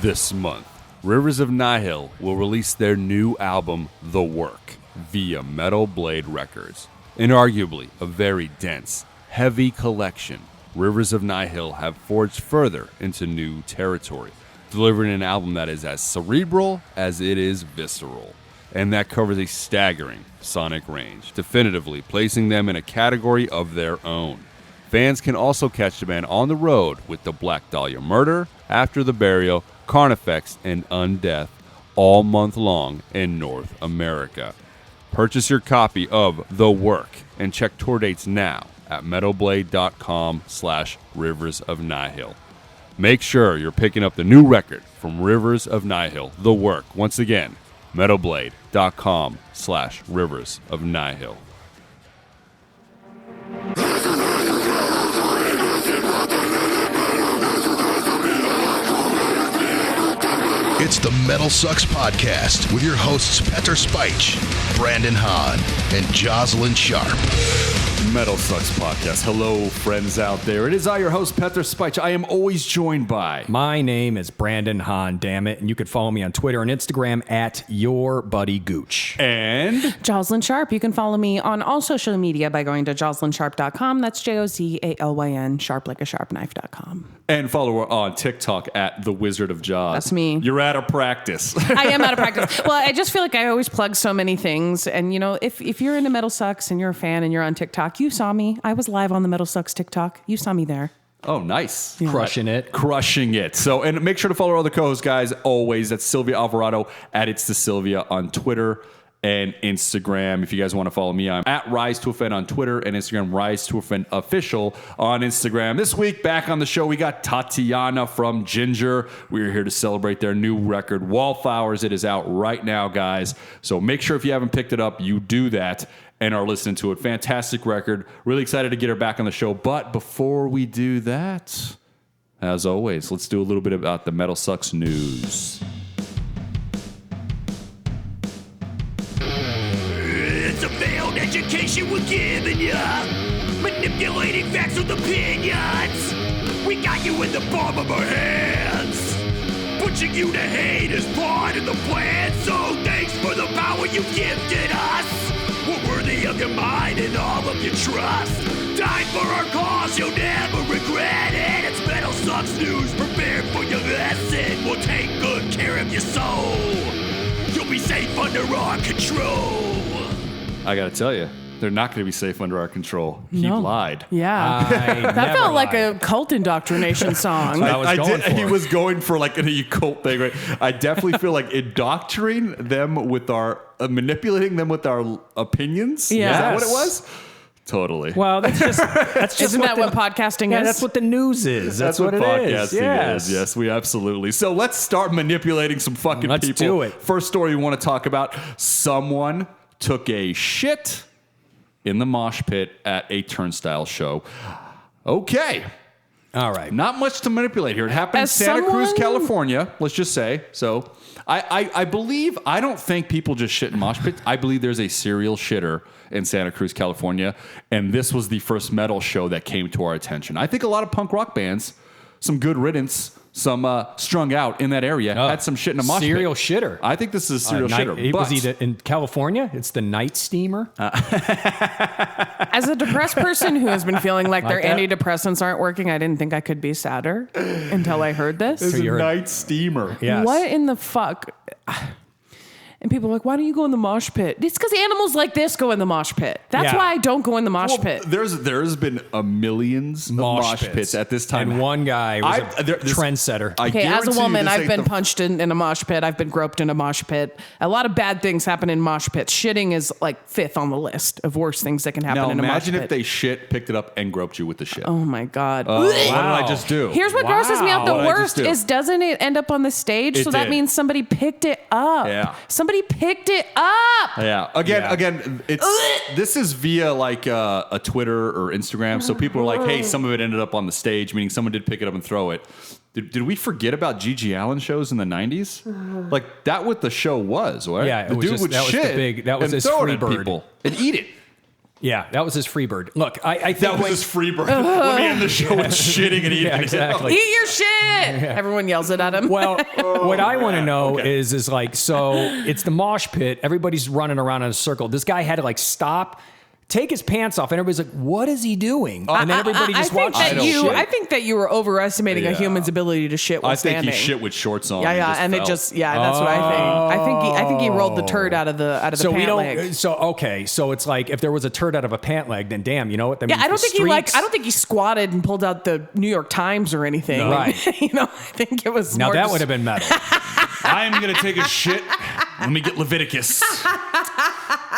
This month, Rivers of Nihil will release their new album, The Work, via Metal Blade Records. And arguably a very dense, heavy collection, Rivers of Nihil have forged further into new territory, delivering an album that is as cerebral as it is visceral, and that covers a staggering sonic range, definitively placing them in a category of their own. Fans can also catch the band on the road with the Black Dahlia Murder, After the Burial, Carnifex, and Undeath all month long in North America. Purchase your copy of The Work and check tour dates now at metalblade.com/Rivers of Nihil. Make sure you're picking up the new record from Rivers of Nihil, The Work. Once again, metalblade.com/Rivers of Nihil. It's the Metal Sucks Podcast with your hosts Petter Speich, Brandon Hahn, and Jocelyn Sharp. Metal Sucks Podcast. Hello, friends out there. It is I, your host, Petter Speich. I am always joined by... My name is Brandon Hahn, damn it, and you can follow me on Twitter and Instagram at YourBuddyGooch. And... Jocelyn Sharp. You can follow me on all social media by going to jocelynsharp.com. That's JOZALYN, sharp like a sharp knife.com. And follow her on TikTok at The Wizard of Jaws. That's me. You're out of practice. I am out of practice. Well, I just feel like I always plug so many things. And, you know, if you're into Metal Sucks and you're a fan and you're on TikTok, you saw me. I was live on the Metal Sucks TikTok. You saw me there. Oh, nice. Yeah. Crushing it. Crushing it. So, and make sure to follow our other co-hosts, guys, always. That's Sylvia Alvarado at It's the Sylvia on Twitter and Instagram. If you guys want to follow me, I'm at Rise to Offend on Twitter and Instagram, Rise to Offend Official on Instagram. This week, back on the show, we got Tatiana from Ginger. We are here to celebrate their new record, Wallflowers. It is out right now, guys. So make sure if you haven't picked it up, you do that and are listening to it. Fantastic record. Really excited to get her back on the show. But before we do that, as always, let's do a little bit about the Metal Sucks news. It's a failed education we're giving ya, manipulating facts with opinions. We got you in the palm of our hands. Pushing you to hate is part of the plan. So thanks for the power you gifted us. We're worthy of your mind and all of your trust. Die for our cause, you'll never regret it. It's Metal Sucks News, prepare for your lesson. We'll take good care of your soul. You'll be safe under our control. I got to tell you, they're not going to be safe under our control. He lied. Yeah. That felt like a cult indoctrination song. He was going for like a cult thing, right? I definitely feel like indoctrinating them with manipulating them with our opinions. Yeah. Is that what it was? Totally. Well, that's just Isn't that what podcasting is? Yeah, that's what the news is. That's what it is. Podcasting is. Yes, we absolutely. So let's start manipulating some fucking people. Let's do it. First story we want to talk about. Someone took a shit in the mosh pit at a Turnstile show. Okay. All right. Not much to manipulate here. It happened in Santa Cruz, California, let's just say. So I believe, I don't think people just shit in mosh pits. I believe there's a serial shitter in Santa Cruz, California. And this was the first metal show that came to our attention. I think a lot of punk rock bands, some Good Riddance, some Strung Out in that area, had some shit in a mosh serial pit. shitter. I think this is a serial shitter. Was he in California? It's the Night Steamer. As a depressed person who has been feeling like their antidepressants aren't working, I didn't think I could be sadder until I heard this. It's a Night Steamer. Yes. What in the fuck? And people are like, why don't you go in the mosh pit? It's because animals like this go in the mosh pit. That's why I don't go in the mosh pit. There's been millions of mosh pits at this time. And one guy was a trendsetter. Okay, as a woman, I've been punched in a mosh pit. I've been groped in a mosh pit. A lot of bad things happen in mosh pits. Shitting is like fifth on the list of worst things that can happen in a mosh pit. Imagine if they picked it up and groped you with the shit. Oh my God. What did I just do? Here's what grosses me out the worst is doesn't it end up on the stage? So that means somebody picked it up. Yeah. Somebody picked it up. Yeah. Again, this is via like a Twitter or Instagram. So people are like, hey, some of it ended up on the stage, meaning someone did pick it up and throw it. Did we forget about G.G. Allen shows in the 90s? Like, that what the show was, right? Yeah, the dude would shit that was his free bird. people and eat it. Yeah, that was his Freebird. Look, I think That was his free bird. Let me end the show with shitting and eating. Yeah, exactly. Eat your shit. Everyone yells it at him. Well, what I want to know is like, so it's the mosh pit. Everybody's running around in a circle. This guy had to like stop, take his pants off, and everybody's like, "What is he doing?" And then everybody just watched. I think that you were overestimating a human's ability to shit while I think standing. he shit with shorts on. Yeah, and it just that's what I think. I think he rolled the turd out of the So pant we don't. leg. So it's like if there was a turd out of a pant leg, then damn, you know what? That means I don't the think streets- I don't think he squatted and pulled out the New York Times or anything. No. Right. I think it was Now more that just- would have been metal. I'm gonna take a shit. Let me get Leviticus.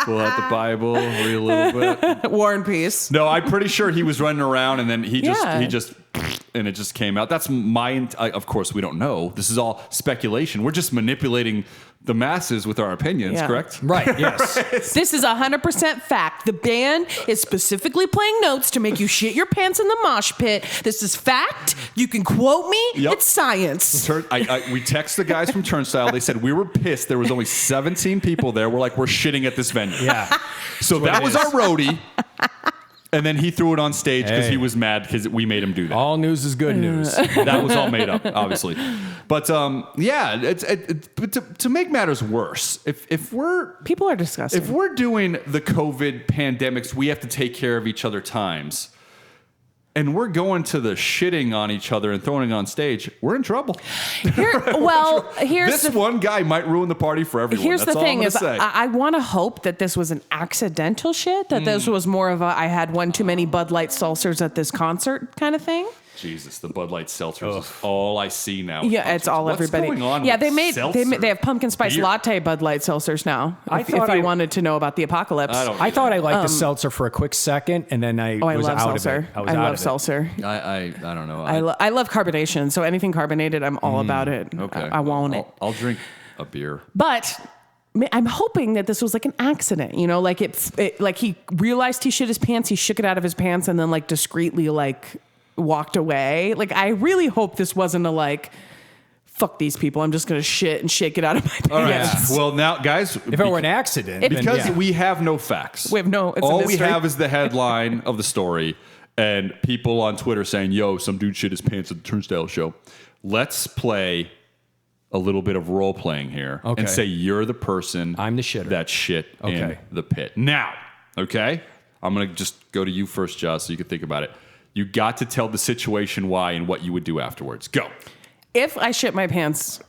Pull out the Bible, read a little bit. War and Peace. No, I'm pretty sure he was running around and then he just Yeah. and it just came out. That's of course we don't know. This is all speculation. We're just manipulating the masses with our opinions, Yeah. correct? Right. Yes. This is 100% fact. The band is specifically playing notes to make you shit your pants in the mosh pit. This is fact. You can quote me. Yep. It's science. We text the guys from Turnstile. They said we were pissed. There was only 17 people there. We're like, we're shitting at this venue. Yeah. So what that it was is. our roadie. And then he threw it on stage because he was mad because we made him do that. All news is good news. That was all made up, obviously. But but to make matters worse, if we're People are disgusting. if we're doing the COVID pandemics, we have to take care of each other times. And we're going to the shitting on each other and throwing it on stage, we're in trouble. Here's This one guy might ruin the party for everyone. Here's That's the all thing I'm is, gonna say. I want to hope that this was an accidental shit, that this was more of a I had one too many Bud Light seltzers at this concert kind of thing. Jesus, the Bud Light seltzers is all I see now. Yeah, at it's concerts. all What's everybody. going on yeah, with they have pumpkin spice beer? latte Bud Light seltzers now. If thought you I- wanted to know about the apocalypse. I thought I liked the seltzer for a quick second, and then I I was love out seltzer. of it. I love seltzer. I don't know. I love carbonation, so anything carbonated, I'm all about it. Okay. I want it. I'll drink a beer. But I'm hoping that this was like an accident, you know, like like he realized he shit his pants, he shook it out of his pants, and then like discreetly like walked away. Like I really hope this wasn't a like, fuck these people, I'm just gonna shit and shake it out of my pants. All right. Well, now, guys, If it were an accident, then because yeah. we have no facts. We have no- it's a all we mystery. have is the headline of the story and people on Twitter saying, "Yo, some dude shit his pants at the Turnstile show." Let's play a little bit of role playing here Okay. and say you're the person I'm the shitter. that shit in Okay. the pit. Now, okay, I'm gonna just go to you first, Josh, so you can think about it. You got to tell the situation why and what you would do afterwards. Go. If I shit my pants,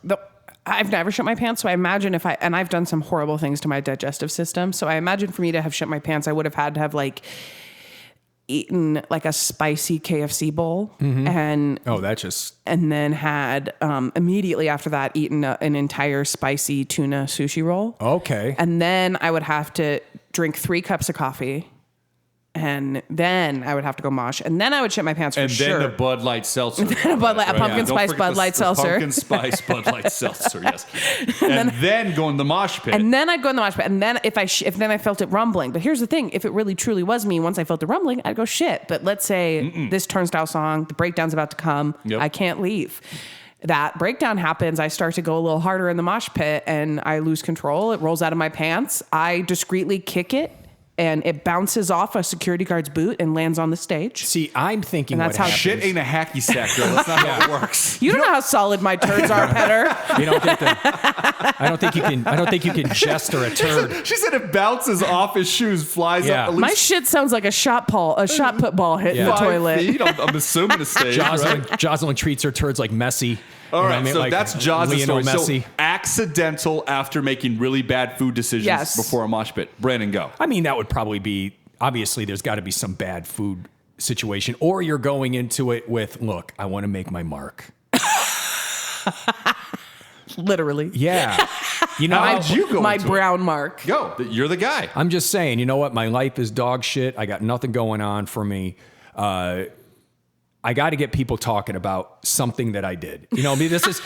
I've never shit my pants, so I imagine and I've done some horrible things to my digestive system, so I imagine for me to have shit my pants, I would have had to have like eaten like a spicy KFC bowl and and then had immediately after that eaten an entire spicy tuna sushi roll. Okay. And then I would have to drink 3 cups of coffee. And then I would have to go mosh. And then I would shit my pants for And sure. then the Bud Light seltzer. a pumpkin Don't spice forget Bud the Light seltzer. Pumpkin spice Bud Light seltzer, yes. And then go in the mosh pit. And then I'd go in the mosh pit. And then if then I felt it rumbling. But here's the thing: if it really truly was me, once I felt the rumbling, I'd go shit. But let's say this Turnstile song, the breakdown's about to come. Yep. I can't leave. That breakdown happens. I start to go a little harder in the mosh pit, and I lose control. It rolls out of my pants. I discreetly kick it, and it bounces off a security guard's boot and lands on the stage. See, I'm thinking And what that's how happens. Shit ain't a hacky sack, girl. That's not how it works. You don't know how solid my turds are, Petter. You don't think that? I don't think you can gesture a turd. She said it bounces off his shoes, flies Yeah. up at My least shit sounds like a shot put ball hitting the 5 toilet. feet. I'm assuming a stage, right? Jocelyn treats her turds like messy. All You know what right, I mean? so Like that's Jaws' Lionel story. Messi. So accidental after making really bad food decisions Yes. before a mosh pit. Brandon, go. I mean, that would probably be, obviously, there's got to be some bad food situation. Or you're going into it with, look, I want to make my mark. Literally. Yeah. You know, How'd you go My into brown mark. it? Go. You're the guy. I'm just saying, you know what? My life is dog shit. I got nothing going on for me. I got to get people talking about something that I did. You know, I mean, this is,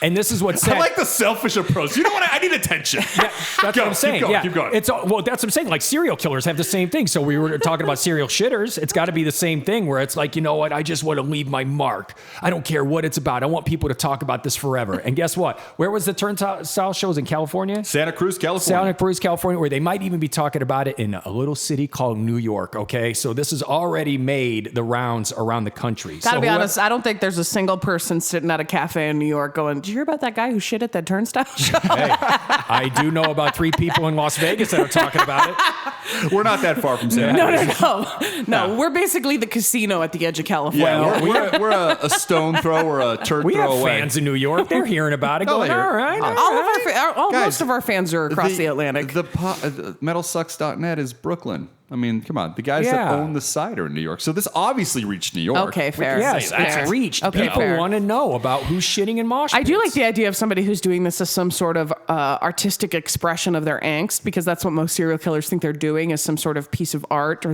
And this is what's sad. I like the selfish approach. You know what? I need attention. Yeah, that's what I'm saying. Keep going. It's well, that's what I'm saying. Like serial killers have the same thing. So we were talking about serial shitters. It's got to be the same thing where it's like, you know what? I just want to leave my mark. I don't care what it's about. I want people to talk about this forever. And guess what? Where was the Turnstile shows in California? Santa Cruz, California, where they might even be talking about it in a little city called New York. Okay, so this has already made the rounds around the country. Gotta be honest, I don't think there's a single person sitting at a cafe in New York going, "Did you hear about that guy who shit at that Turnstile show?" Hey, I do know about 3 people in Las Vegas that are talking about it. We're not that far from Santa Cruz. No. We're basically the casino at the edge of California. Yeah, we're a stone throw or a turd We throw have away. fans in New York. They're hearing about it, going, they hear all it. right. Most of our fans are across the Atlantic. MetalSucks.net is Brooklyn. I mean, come on. The guys that own the site are in New York. So this obviously reached New York. Okay, fair. Yes, Fair. it's reached. Okay, People fair. want to know about who's shitting in mosh pits. I do like the idea of somebody who's doing this as some sort of artistic expression of their angst, because that's what most serial killers think they're doing, is some sort of piece of art, or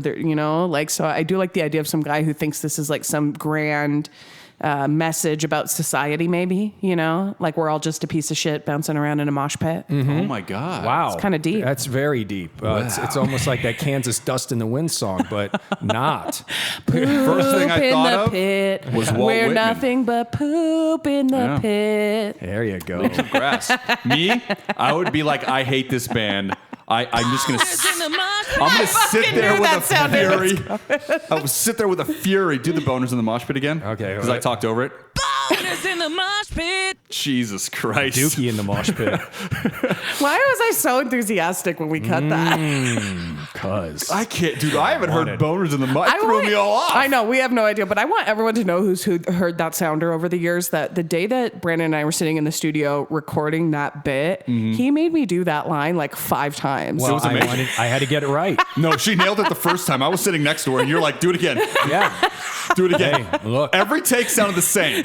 so I do like the idea of some guy who thinks this is like some grand message about society, maybe, like we're all just a piece of shit bouncing around in a mosh pit. Mm-hmm. Oh my God. Wow. It's kind of deep. That's very deep. It's almost like that Kansas Dust in the Wind song, but not. First thing I thought of pit, was Walt we're Whitman. nothing but poop in the pit. There you go. Grass. Me, I would be like, I hate this band. I'm just gonna sit there with a fury. I would sit there with a fury. Do the boners in the mosh pit again. Okay, Because I talked over it. Boners in the mosh pit. Jesus Christ. Dookie in the mosh pit. Why was I so enthusiastic when we cut that? Cause I can't, dude. I haven't heard boners in the mosh. It threw me all off. I know, we have no idea, but I want everyone to know who heard that sounder over the years, that the day that Brandon and I were sitting in the studio recording that bit, he made me do that line like 5 times. well, It was amazing. I had to get it right. No, she nailed it the first time. I was sitting next to her, and you're like, do it again. Yeah. Do it again. Hey, look. Every take sounded the same.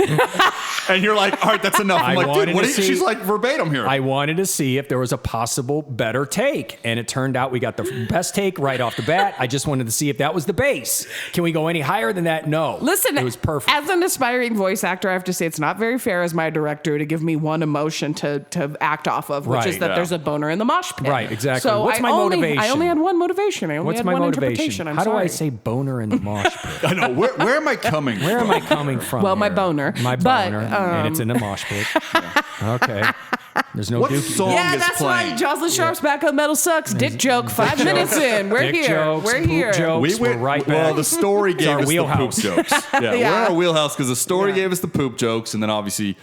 And you're like, all right, that's enough. I'm I like, wanted dude, what to are you? see- She's like verbatim here. I wanted to see if there was a possible better take, and it turned out we got the best take right off the bat. I just wanted to see if that was the base. Can we go any higher than that? No. Listen, it was perfect. as an aspiring voice actor, I have to say it's not very fair as my director to give me one emotion to act off of, which Right, is that yeah. there's a boner in the mosh pit. Right, exactly. So What's my I motivation? only had one motivation. I only What's had my one motivation? interpretation. I'm How do I sorry. say boner in the mosh pit? I know. Where am I coming Where am I coming from? Well, my here? boner. My But, boner, and it's in the mosh pit. Okay. There's no What dookie. song Yeah, is that's playing? right. Jocelyn Sharp's back on Metal Sucks. Dick joke. 5 minutes in. We're Dick here. jokes, We're poop here. jokes. We're right back. Well, the story gave our us wheelhouse. the poop jokes. Yeah, we're in Yeah. our wheelhouse because the story gave us the poop jokes, and then obviously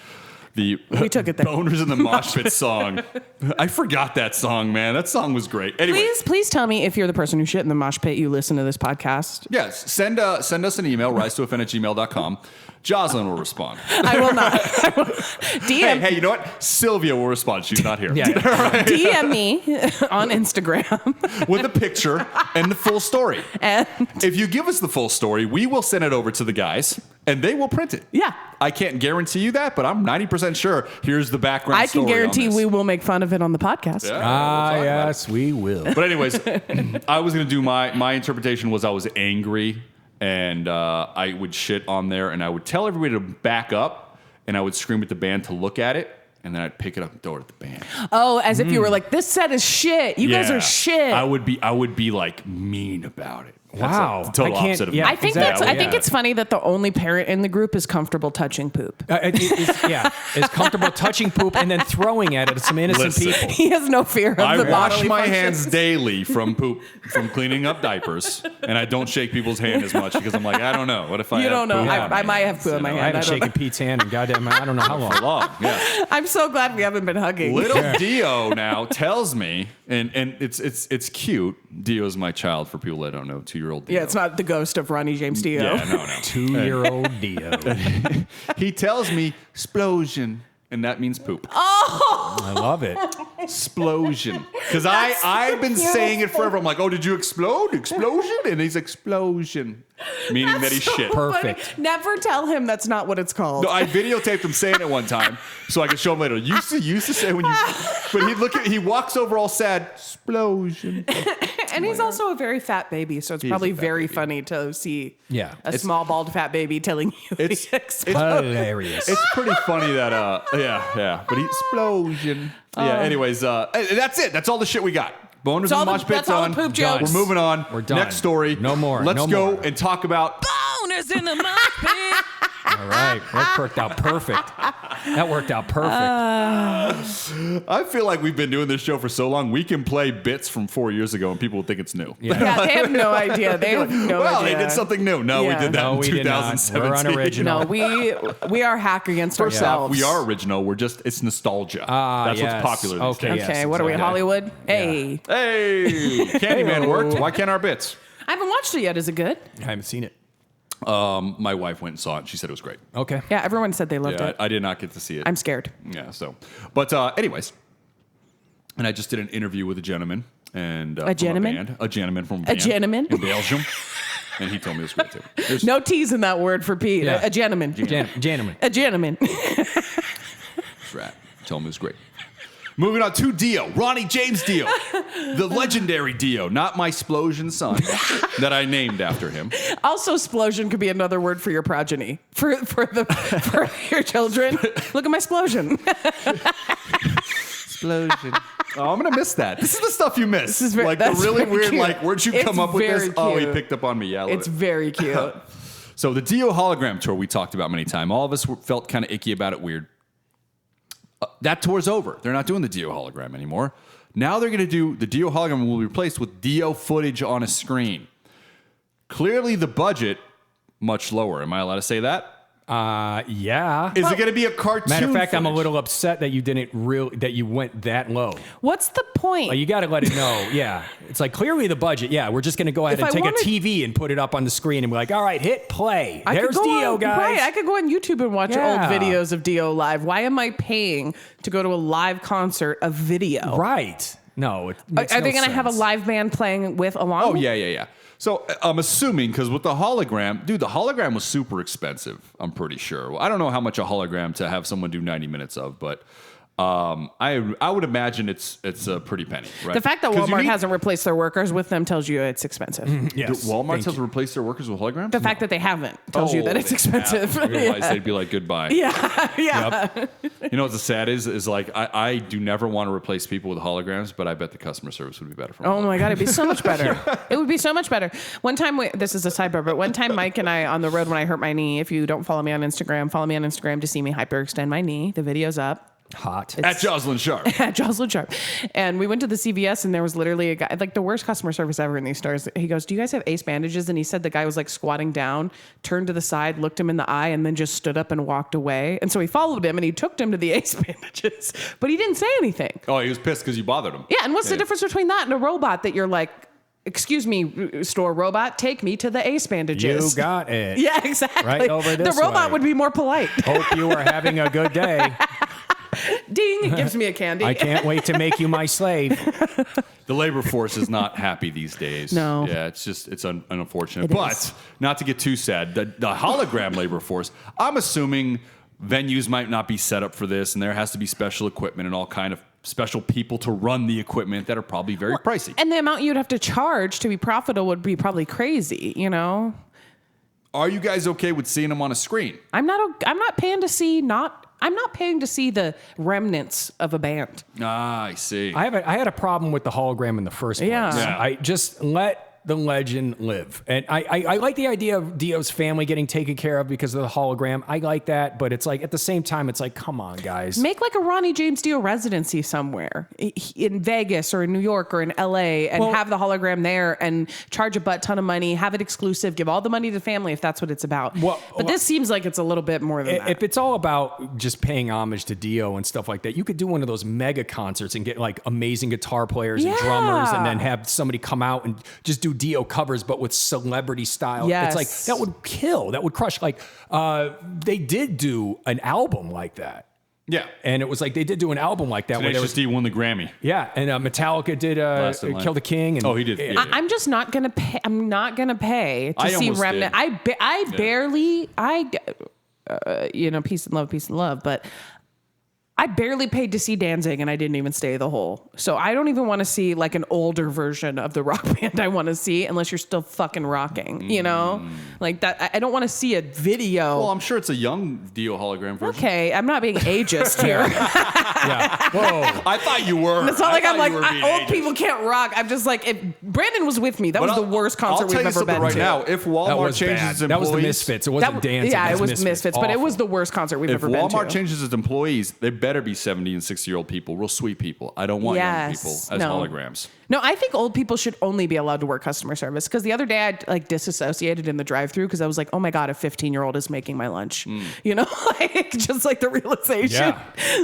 the We took it there. boners in the mosh pit song. I forgot that song, man. That song was great. Anyway, Please tell me if you're the person who shit in the mosh pit, you listen to this podcast. yes, send us an email, rise2offend@gmail.com. Jocelyn will respond. I will not. DM, Hey, you know what? Sylvia will respond. She's not here. Yeah. DM me on Instagram. With a picture and the full story. And If you give us the full story, we will send it over to the guys, and they will print it. yeah, I can't guarantee you that, but I'm 90% sure. Here's the background I can story on guarantee this. we will make fun of it on the podcast. Yeah, we'll Ah, talk about it. yes, we will. But anyways, I was going to do my interpretation was I was angry, and I would shit on there, and I would tell everybody to back up, and I would scream at the band to look at it, and then I'd pick it up and throw it at the band. Oh, as if you were like, this set is shit. You guys Yeah. are shit. I would be like mean about it. That's Wow. the total I can't- opposite of yeah. me. I think Exactly, I think yeah. it's funny that the only parent in the group is comfortable touching poop. Is comfortable touching poop and then throwing at it at some innocent Listen. people. He has no fear of I the wash bodily my functions. hands daily from cleaning up diapers, and I don't shake people's hand as much because I'm like, I don't know. What if I You have don't know. poop I on my might have hands, poo in my you know? I hand. haven't I don't shaken Pete's hand in goddamn, I don't know how long. Long, yeah. I'm so glad we haven't been hugging. Little Dio now tells me, and it's cute. Dio's my child for people that don't know. 2-year-old Dio. Yeah, it's not the ghost of Ronnie James Dio. Yeah, no. 2-year-old Dio. He tells me explosion, and that means poop. I love it. Explosion. Because I've been saying it forever. I'm like, oh, did you explode? Explosion? And he's explosion, meaning that he shit. Perfect. But never tell him that's not what it's called. No, I videotaped him saying it one time, so I could show him later. Used to say when you, but he walks over all sad. Explosion. And he's also a very fat baby, so it's probably very funny to see a small, bald, fat baby telling you It's hilarious. It's pretty funny that, but he explosion. Anyways, that's it. That's all the shit we got. Boners and mosh pits on. Poop jokes. We're moving on. We're done. Next story. No more. Let's No go more. and talk about. Boners in the mosh pit. All right. That worked out perfect. I feel like we've been doing this show for so long. We can play bits from 4 years ago, and people will think it's new. Yeah, they have no idea. They have no idea. Well, they did something new. No, we Yeah. did that No, in we did not. 2017. We're unoriginal. No, we are hack against First off, ourselves. we are original. It's nostalgia. That's yes. what's popular these Okay, days. yes, Okay, what are we, exactly. Hollywood? Hey. Hey, Candyman worked. Why can't our bits? I haven't watched it yet. Is it good? I haven't seen it. My wife went and saw it. And she said it was great. Okay. Yeah, everyone said they loved Yeah, it. I did not get to see it. I'm scared. Yeah, so. But anyways, and I just did an interview with a gentleman. And, A gentleman? From a band. A gentleman from a A band. gentleman? In Belgium. And he told me it was great, too. There's- No T's in that word for Pete. Yeah. A gentleman. Gentlemen. A gentleman. That's right. Told me it was great. Moving on to Dio, Ronnie James Dio, the legendary Dio, not my Splosion son that I named after him. Also, explosion could be another word for your progeny. For your children. Look at my explosion. Explosion. Oh, I'm gonna miss that. This is the stuff you miss. This is very- like the that's really very weird. cute. Like, where'd you It's come up with this? very Oh, he cute. picked up on me. Yeah, I love It's it. very cute. So the Dio hologram tour we talked about many times. All of us felt kind of icky about it. Weird. That tour's over. They're not doing the Dio hologram anymore. Now they're going to do the Dio hologram will be replaced with Dio footage on a screen. Clearly, the budget much lower. Am I allowed to say that? Yeah. Is it going to be a cartoon? Matter of fact, I'm a footage? little upset that you went that low. What's the point? Like, you got to let it know. Yeah. It's like clearly the budget. Yeah. We're just going to go ahead If and I take wanted- a TV and put it up on the screen and be like, all right, hit play. I There's could go Dio, on, guys. Right, I could go on YouTube and watch Yeah. old videos of Dio live. Why am I paying to go to a live concert of video? Right. No. It Are makes they no going to have a sense. live band playing with along? Oh, yeah. So I'm assuming, because with the hologram, dude, the hologram was super expensive, I'm pretty sure. Well, I don't know how much a hologram to have someone do 90 minutes of, but I would imagine it's a pretty penny, right? The fact that 'Cause you Walmart need- hasn't replaced their workers with them tells you it's expensive. Yes. Walmart Thank has you. replaced their workers with holograms? The fact that they haven't tells you that it's they expensive. have. Otherwise, they'd be like, goodbye. Yeah. You know what's the sad is like, I do never want to replace people with holograms, but I bet the customer service would be better for me. Oh my God, it'd be so much better. It would be so much better. One time, this is a sidebar, but one time Mike and I on the road when I hurt my knee, if you don't follow me on Instagram, follow me on Instagram to see me hyperextend my knee. The video's up. Hot. At Jocelyn Sharp. At Jocelyn Sharp. And we went to the CVS and there was literally a guy, like the worst customer service ever in these stores. He goes, do you guys have ace bandages? And he said the guy was like squatting down, turned to the side, looked him in the eye, and then just stood up and walked away. And so he followed him and he took him to the ace bandages, but he didn't say anything. Oh, he was pissed because you bothered him. Yeah. And what's the difference between that and a robot that you're like, excuse me, store robot, take me to the ace bandages? You got it. Yeah, exactly. Right over this The robot way. would be more polite. Hope you are having a good day. Ding, it gives me a candy. I can't wait to make you my slave. The labor force is not happy these days. No. Yeah, it's unfortunate. It But is. not to get too sad, the hologram labor force, I'm assuming venues might not be set up for this, and there has to be special equipment and all kind of special people to run the equipment that are probably very pricey. And the amount you'd have to charge to be profitable would be probably crazy, you know? Are you guys okay with seeing them on a screen? I'm not paying to see the remnants of a band. Ah, I see. I had a problem with the hologram in the first place. Yeah. I just let the legend live. And I like the idea of Dio's family getting taken care of because of the hologram. I like that, but it's like at the same time, it's like, come on, guys. Make like a Ronnie James Dio residency somewhere in Vegas or in New York or in LA and have the hologram there and charge a butt ton of money, have it exclusive, give all the money to the family if that's what it's about. But this seems like it's a little bit more than that. If it's all about just paying homage to Dio and stuff like that, you could do one of those mega concerts and get like amazing guitar players and drummers and then have somebody come out and just do Dio covers, but with celebrity style. Yes. It's like, that would kill. That would crush. Like, they did do an album like that. Yeah. And it was like, they did do an album like that. Where there Tenacious was, D won the Grammy. yeah. And Metallica did Last in Line. Kill the King. And, Oh, he did. Yeah. I'm just not gonna pay. I'm not gonna pay to I see almost remnant. did. I barely. Peace and love, but I barely paid to see Danzig and I didn't even stay the whole. So I don't even want to see like an older version of the rock band I want to see unless you're still fucking rocking, you know? Like that. I don't want to see a video. Well, I'm sure it's a young Dio hologram version. Okay, I'm not being ageist here. Yeah. Whoa. I thought you were. It's not like I'm like, old old people can't rock. I'm just like, if Brandon was with me, that was the worst concert we've ever been right to. now. If That Walmart was changes bad. its employees, That was the Misfits. It wasn't Danzig. Yeah, That it was Misfits, but it was Awful. the worst concert we've if ever been to. Walmart changes its employees, they better be 70 and 60-year-old people, real sweet people. I don't want young people as holograms. No, I think old people should only be allowed to work customer service. Because the other day I like disassociated in the drive-thru because I was like, oh my God, a 15-year-old is making my lunch. You know, like just like the realization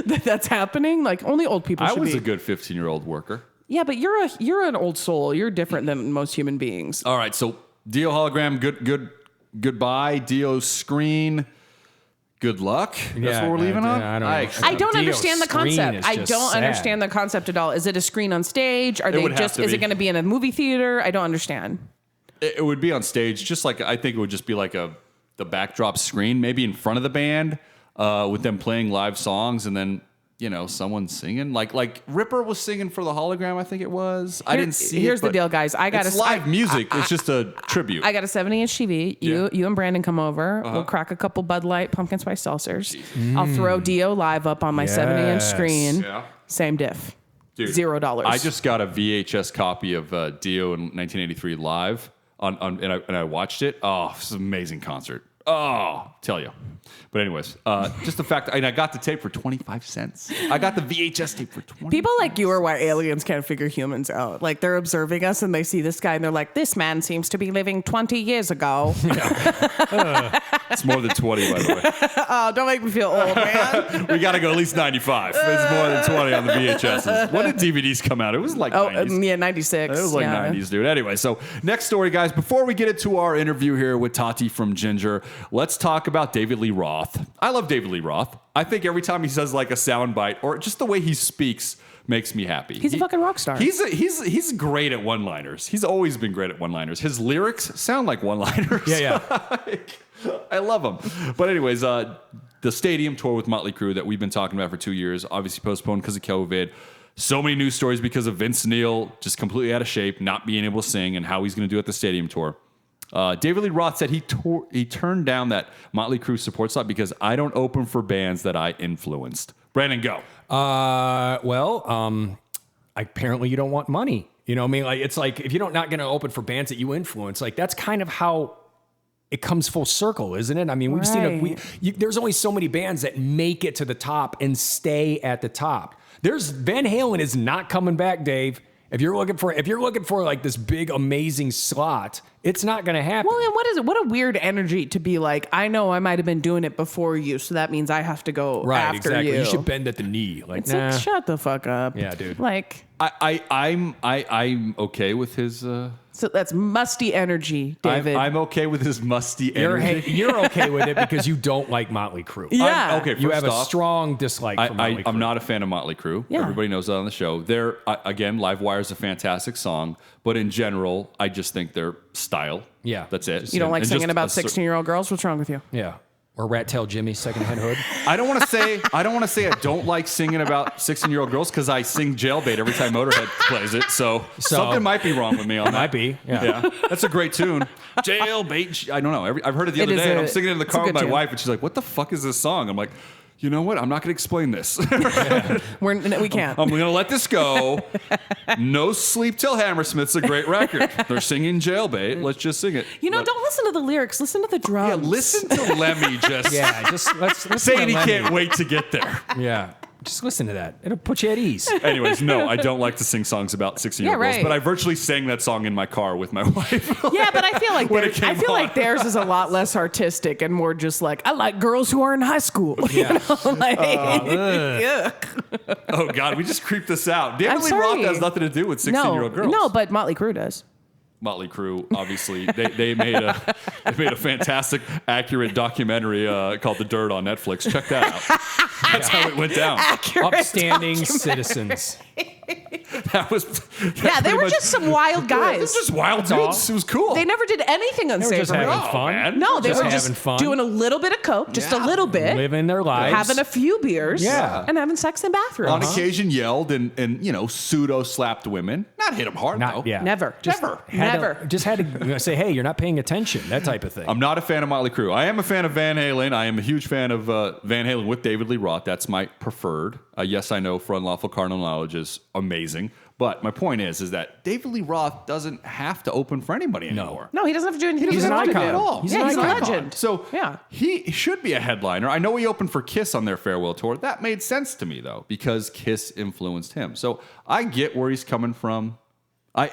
that that's happening. Like only old people should be. I was a good 15-year-old worker. Yeah, but you're an old soul. You're different than most human beings. All right, so Dio hologram, goodbye. Dio screen. Good luck. That's what we're leaving on. I don't know. I don't Dio understand the screen concept. is I just don't sad. understand the concept at all. Is it a screen on stage? Are they would have just? to Is be. it going to be in a movie theater? I don't understand. It would be on stage, just like I think it would just be like the backdrop screen, maybe in front of the band, with them playing live songs, and then someone singing. Like Ripper was singing for the hologram, I think it was. I didn't see. Here's it, the but deal, guys. it's live music. It's just a tribute. I got a 70-inch TV. You and Brandon come over. Uh-huh. We'll crack a couple Bud Light pumpkin spice seltzers. I'll throw Dio live up on my 70-inch screen. Yeah. Same diff. Dude, $0. I just got a VHS copy of Dio in 1983 live and I watched it. Oh, it's an amazing concert. Oh, tell you. But anyways, just the fact, and I got the tape for 25 cents. I got the VHS tape for 20. People like you are why aliens can't figure humans out. Like they're observing us and they see this guy and they're like, this man seems to be living 20 years ago. It's more than 20, by the way. Oh, don't make me feel old, man. We got to go at least 95. It's more than 20 on the VHSs. When did DVDs come out? It was like 90s. Yeah, 96. It was like 90s, dude. Anyway, so next story, guys. Before we get into our interview here with Tati from Ginger, let's talk about David Lee Roth. I love David Lee Roth. I think every time he says like a soundbite or just the way he speaks makes me happy. He's a fucking rock star. He's great at one-liners. He's always been great at one-liners. His lyrics sound like one-liners. Yeah. I love them. But anyways, the stadium tour with Motley Crue that we've been talking about for 2 years, obviously postponed because of COVID. So many news stories because of Vince Neil just completely out of shape, not being able to sing, and how he's going to do at the stadium tour. David Lee Roth said he turned down that Motley Crue support slot because I don't open for bands that I influenced. Brandon, go. Apparently you don't want money. You know what I mean? Like, it's like, if you're not going to open for bands that you influence, like that's kind of how it comes full circle, isn't it? I mean, we've seen there's only so many bands that make it to the top and stay at the top. Van Halen is not coming back, Dave. If you're looking for like this big amazing slot, it's not going to happen. Well, and what is it? What a weird energy to be like, I know I might have been doing it before you, so that means I have to go after exactly. you. You should bend at the knee. Like, It's like, shut the fuck up. Yeah, dude. Like, I'm okay with his. so that's musty energy, David. I'm okay with his musty energy. You're okay with it because you don't like Motley Crue. Yeah. Okay, You have first a off, strong dislike for Motley Crue. I'm not a fan of Motley Crue. Yeah. Everybody knows that on the show. They're again, Live Wire is a fantastic song, but in general, I just think their style. Yeah. That's it. You don't like And singing just about 16-year-old girls? What's wrong with you? Yeah. Or Rat Tail Jimmy, secondhand hood. I don't want to say I don't like singing about 16-year-old girls because I sing Jailbait every time Motorhead plays it. So something might be wrong with me on that. Might be. Yeah. That's a great tune. Jailbait. I don't know. I've heard it the other day. And I'm singing it in the car with my wife, and she's like, "What the fuck is this song?" I'm like, you know what? I'm not going to explain this. We can't. I'm going to let this go. No Sleep Till Hammersmith's a great record. They're singing Jailbait. Let's just sing it. Don't listen to the lyrics. Listen to the drums. Yeah, listen to Lemmy just let's saying he can't wait to get there. Yeah. Just listen to that. It'll put you at ease. Anyways, no, I don't like to sing songs about 16-year-old girls, but I virtually sang that song in my car with my wife. Yeah, but I feel like When it came like theirs is a lot less artistic and more just like, I like girls who are in high school. Yeah. You know? Like, yuck. Oh God, we just creeped this out. David Lee sorry. Roth has nothing to do with 16-year-old girls. No, but Motley Crue does. Motley Crue, obviously, they made a fantastic, accurate documentary called The Dirt on Netflix. Check that out. That's how it went down. Upstanding citizens. That was Yeah, they were just some wild guys. It's just wild dudes. It was cool. They never did anything They were unsavory. just having fun. man. No, they Just were just having fun. doing a little bit of coke, just a little bit, Living their lives. having a few beers, Yeah. and having sex in bathrooms. On occasion yelled and pseudo slapped women. Not hit them hard though. Never. Never. Just had to say, hey, you're not paying attention. That type of thing. I'm not a fan of Motley Crue. I am a fan of Van Halen. I am a huge fan of Van Halen with David Lee Roth. That's my preferred. Yes, I know For Unlawful Carnal Knowledge is amazing. But my point is that David Lee Roth doesn't have to open for anybody anymore. No, he doesn't have to do anything. He's an icon. At all. He's Yeah, an he's a icon. legend. So Yeah. he should be a headliner. I know he opened for Kiss on their farewell tour. That made sense to me, though, because Kiss influenced him. So I get where he's coming from.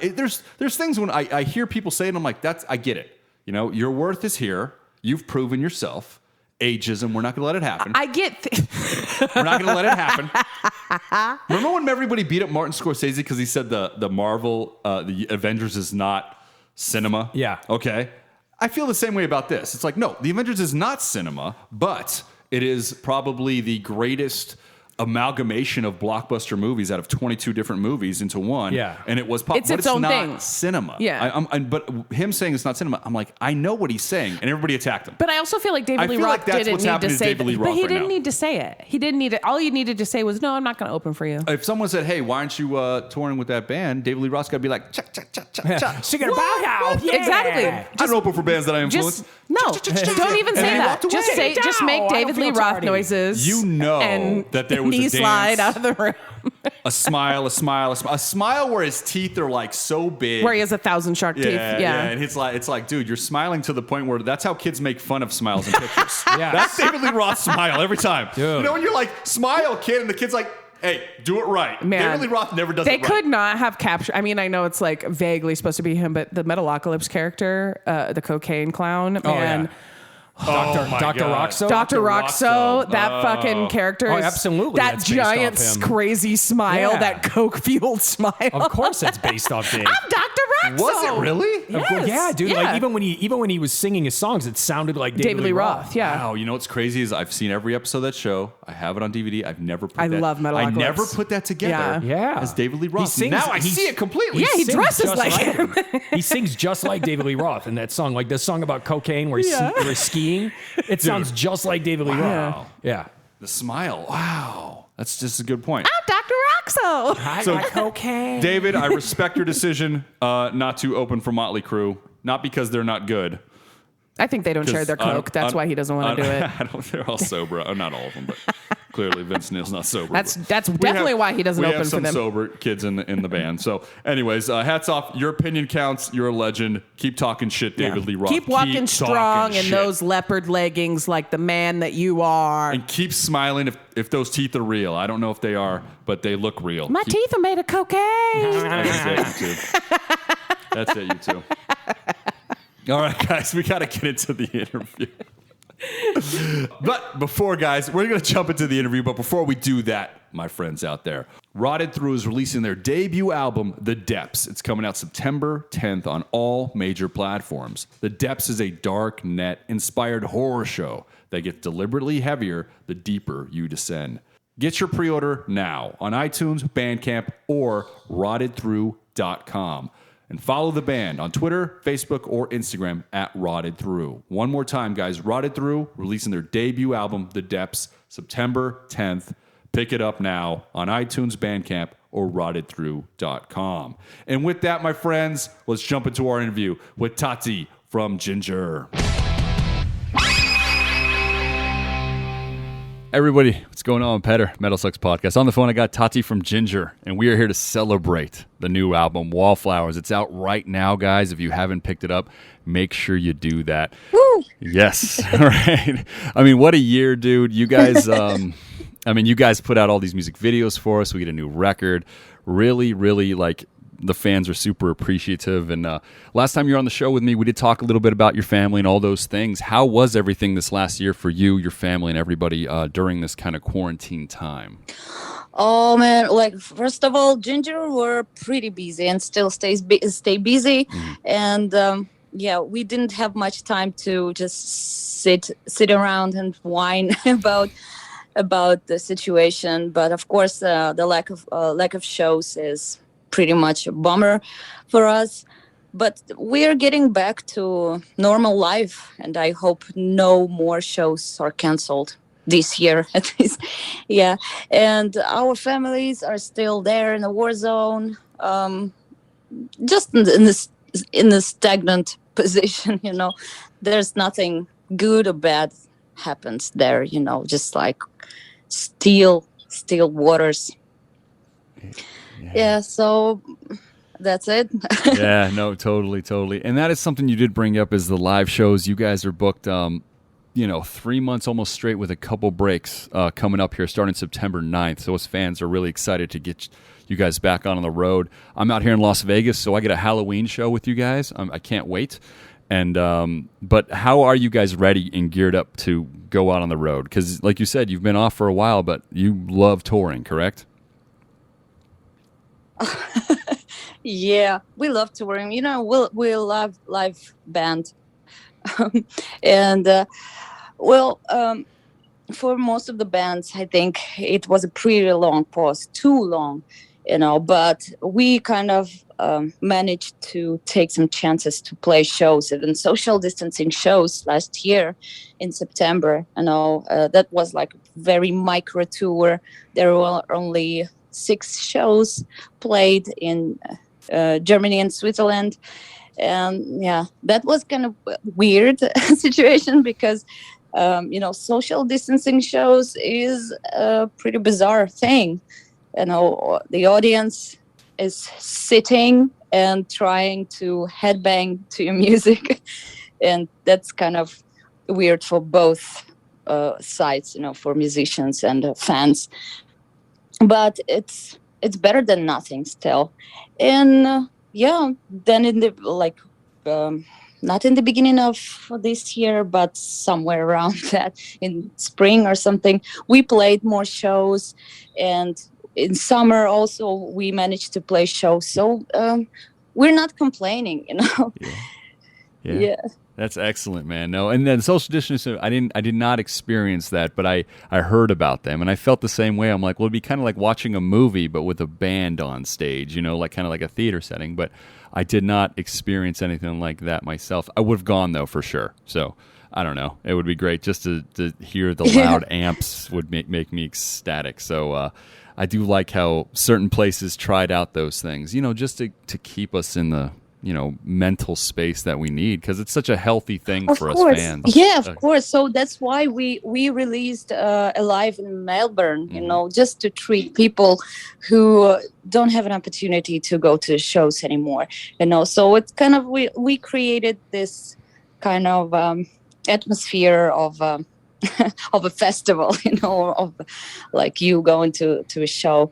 There's things when I hear people say it, I'm like, I get it. Your worth is here. You've proven yourself. Ageism, we're not going to let it happen. I get. We're not going to let it happen. Remember when everybody beat up Martin Scorsese because he said the Marvel, the Avengers is not cinema? Yeah. Okay. I feel the same way about this. It's like, no, the Avengers is not cinema, but it is probably the greatest amalgamation of blockbuster movies out of 22 different movies into one. Yeah. And it was It's its own not thing. cinema. Yeah. But him saying it's not cinema, I'm like, I know what he's saying, and everybody attacked him. But I also feel like David I Lee feel Roth like that's didn't what's need happening to to say David Lee that. Roth But he right didn't now. need to say it. He didn't need it. All you needed to say was, "No, I'm not going to open for you." If someone said, "Hey, why aren't you touring with that band?" David Lee Roth's got to be like, "Cha cha cha cha cha." Singing about how. Exactly. I don't open for bands that I influence. Just no. Don't even And say he that. walked away. Just say. Just No, make I don't David Lee feel Roth tardy. noises. You know and that there was knee a dance. slide out of the room. A smile where his teeth are like so big. Where he has 1,000 shark teeth. Yeah. And it's like, dude, you're smiling to the point where that's how kids make fun of smiles in pictures. Yes. That's David Lee Roth's smile every time. Dude. You know when you're like, smile, kid, and the kid's like, hey, do it right. Man, David Lee Roth never does They it right. could not have captured. I mean, I know it's like vaguely supposed to be him, but the Metalocalypse character, the cocaine clown, man. yeah. Dr. God. Roxo? Dr. Roxo, that fucking character Oh, is absolutely. that That's based giant off him. crazy smile, Yeah. that coke-fueled smile. Of course it's based off Dave. I'm Dr. Roxo. Was it really? Of course, yeah, dude. Yeah. Like even when he was singing his songs, it sounded like David Lee Roth, yeah. Wow, you know what's crazy is I've seen every episode of that show. I have it on DVD. I've never put I that. love Metalocalypse. I never put that together Yeah. as David Lee Roth. He sings- now I he- see it completely. Yeah, he sings dresses just like him. He sings just like David Lee Roth in that song, like the song about cocaine where he's skiing. It sounds just like David Lee Roth. Yeah. The smile. Wow. That's just a good point. I'm Dr. Roxo. I So- like cocaine. David, I respect your decision not to open for Motley Crue. Not because they're not good. I think they don't share their coke. That's why he doesn't want to do it. They're all sober. Not all of them, but clearly Vince Neil's not sober. That's but definitely why he doesn't we open have for some them. sober kids in the band. So, anyways, hats off. Your opinion counts. You're a legend. Keep talking shit, David Lee Roth. Keep walking strong talking in shit. those leopard leggings like the man that you are. And keep smiling if those teeth are real. I don't know if they are, but they look real. My teeth are made of cocaine. That's it, you two. That's it, you two. All right, guys, we got to get into the interview. But before, guys, we're going to jump into the interview. But before we do that, my friends out there, Rotted Through is releasing their debut album, The Depths. It's coming out September 10th on all major platforms. The Depths is a dark net-inspired horror show that gets deliberately heavier the deeper you descend. Get your pre-order now on iTunes, Bandcamp, or rottedthrough.com. And follow the band on Twitter, Facebook, or Instagram at Rotted Through. One more time, guys. Rotted Through, releasing their debut album, The Depths, September 10th. Pick it up now on iTunes, Bandcamp, or rottedthrough.com. And with that, my friends, let's jump into our interview with Tati from Ginger. Everybody, what's going on? Petter, Metal Sucks Podcast. On the phone, I got Tati from Ginger, and we are here to celebrate the new album, Wallflowers. It's out right now, guys. If you haven't picked it up, make sure you do that. Woo! Yes, all right. I mean, what a year, dude. You guys, you guys put out all these music videos for us. We get a new record. Really, really, the fans are super appreciative. And last time you were on the show with me, we did talk a little bit about your family and all those things. How was everything this last year for you, your family, and everybody during this kind of quarantine time? Oh man, first of all, Ginger were pretty busy and still stay busy. And we didn't have much time to just sit around and whine about the situation. But of course, the lack of shows is pretty much a bummer for us. But we are getting back to normal life, and I hope no more shows are canceled this year at least. Yeah, and our families are still there in the war zone, just in this stagnant position. There's nothing good or bad happens there. Just like still waters. Yeah, so that's it. Yeah, no, totally. And that is something you did bring up, is the live shows. You guys are booked 3 months almost straight, with a couple breaks coming up here starting September 9th. So us fans are really excited to get you guys back on the road. I'm out here in Las Vegas, so I get a Halloween show with you guys. I can't wait. And but how are you guys ready and geared up to go out on the road? Because like you said, you've been off for a while, but you love touring, correct? Yeah, we love touring. We love live band. And for most of the bands, I think it was a pretty long pause, too long, but we kind of managed to take some chances to play shows, even social distancing shows last year in September. That was like a very micro tour. There were only 6 shows played in Germany and Switzerland. And yeah, that was kind of a weird situation because, social distancing shows is a pretty bizarre thing. The audience is sitting and trying to headbang to your music. And that's kind of weird for both sides, for musicians and fans. But it's better than nothing still. And then in the not in the beginning of this year, but somewhere around that, in spring or something, we played more shows. And in summer also we managed to play shows. So we're not complaining, Yeah. That's excellent, man. No, and then social distancing, I did not experience that, but I heard about them, and I felt the same way. I'm like, well, it'd be kind of like watching a movie, but with a band on stage, like kind of like a theater setting. But I did not experience anything like that myself. I would have gone though, for sure. So I don't know. It would be great just to hear the loud amps would make me ecstatic. So I do like how certain places tried out those things, just to keep us in the mental space that we need, because it's such a healthy thing for us fans. Yeah, of course. So that's why we released Alive in Melbourne, just to treat people who don't have an opportunity to go to shows anymore. So it's kind of, we created this kind of atmosphere of of a festival, of like you going to a show.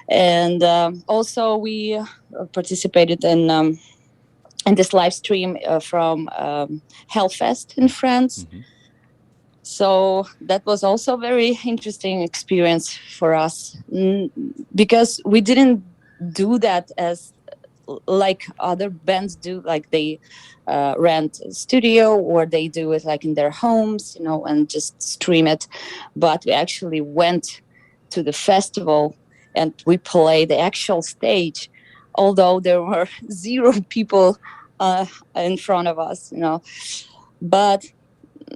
And also we participated in this live stream from Hellfest in France. Mm-hmm. So that was also a very interesting experience for us, because we didn't do that as like other bands do, like they rent a studio or they do it like in their homes, and just stream it. But we actually went to the festival and we played the actual stage, although there were 0 people in front of us, But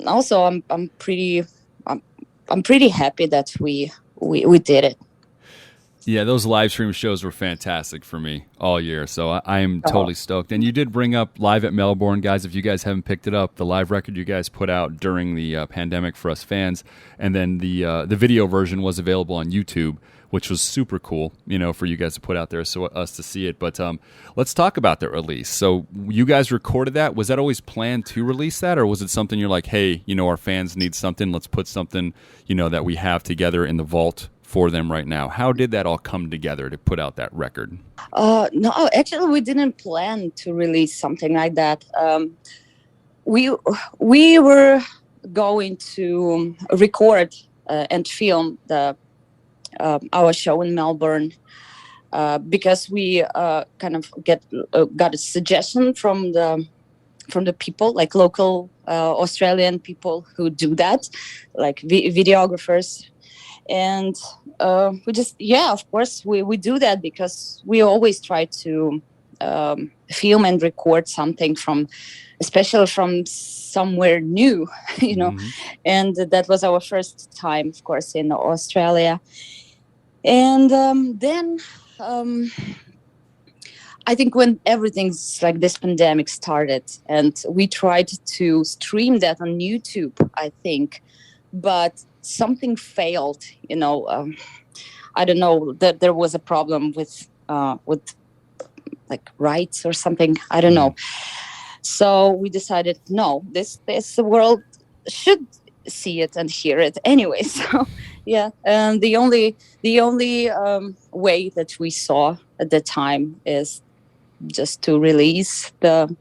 also, I'm pretty happy that we did it. Yeah, those live stream shows were fantastic for me all year, so I am totally stoked. And you did bring up Live at Melbourne, guys. If you guys haven't picked it up, the live record you guys put out during the pandemic for us fans, and then the video version was available on YouTube, which was super cool, for you guys to put out there, so us to see it. But let's talk about that release. So you guys recorded that. Was that always planned to release that, or was it something you're like, hey, our fans need something, let's put something, that we have together in the vault for them right now? How did that all come together to put out that record? No, actually, we didn't plan to release something like that. We were going to record and film our show in Melbourne because we kind of got a suggestion from the people, like local Australian people who do that, like videographers. And we just, yeah, of course we do that because we always try to film and record something especially from somewhere new, and that was our first time, of course, in Australia. And then I think when everything's like this pandemic started, and we tried to stream that on YouTube, I think, but something failed. I don't know, that there was a problem with like rights or something. I don't know. So we decided, no, this world should see it and hear it anyway. So yeah, and the only way that we saw at the time is just to release the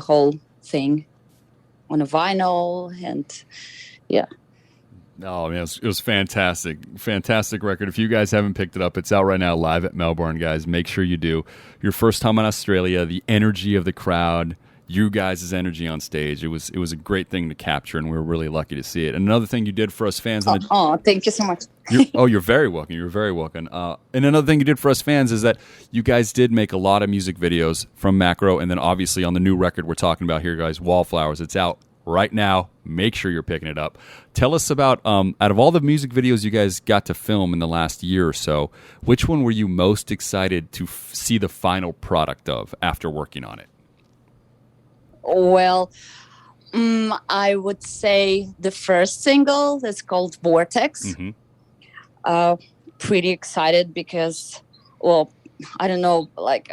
whole thing on a vinyl, and yeah. Oh man, it was fantastic record. If you guys haven't picked it up, it's out right now live at Melbourne, guys. Make sure you do. Your first time in Australia, the energy of the crowd, you guys' energy on stage, it was a great thing to capture, and we were really lucky to see it. And another thing you did for us fans, thank you so much. You're very welcome. You're very welcome. And another thing you did for us fans is that you guys did make a lot of music videos from Macro, and then obviously on the new record we're talking about here, guys, Wallflowers. It's out right now. Make sure you're picking it up. Tell us about, out of all the music videos you guys got to film in the last year or so, which one were you most excited to see the final product of after working on it? Well, I would say the first single that's called Vortex. Pretty excited because, well, I don't know, like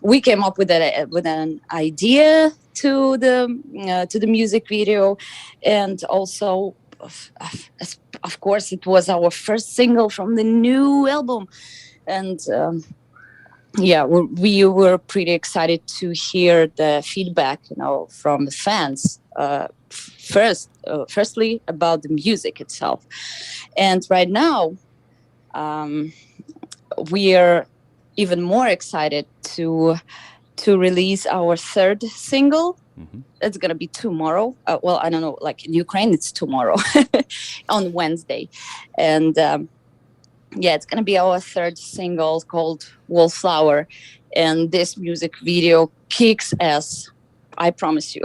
we came up with an idea to the music video, and also, of course, it was our first single from the new album, and yeah, we were pretty excited to hear the feedback, from the fans. Firstly, about the music itself, and right now, we are even more excited to release our third single. It's gonna be tomorrow. Well, I don't know, like in Ukraine, it's tomorrow on Wednesday, and yeah, it's gonna be our third single called Wallflower, and this music video kicks ass. I promise you.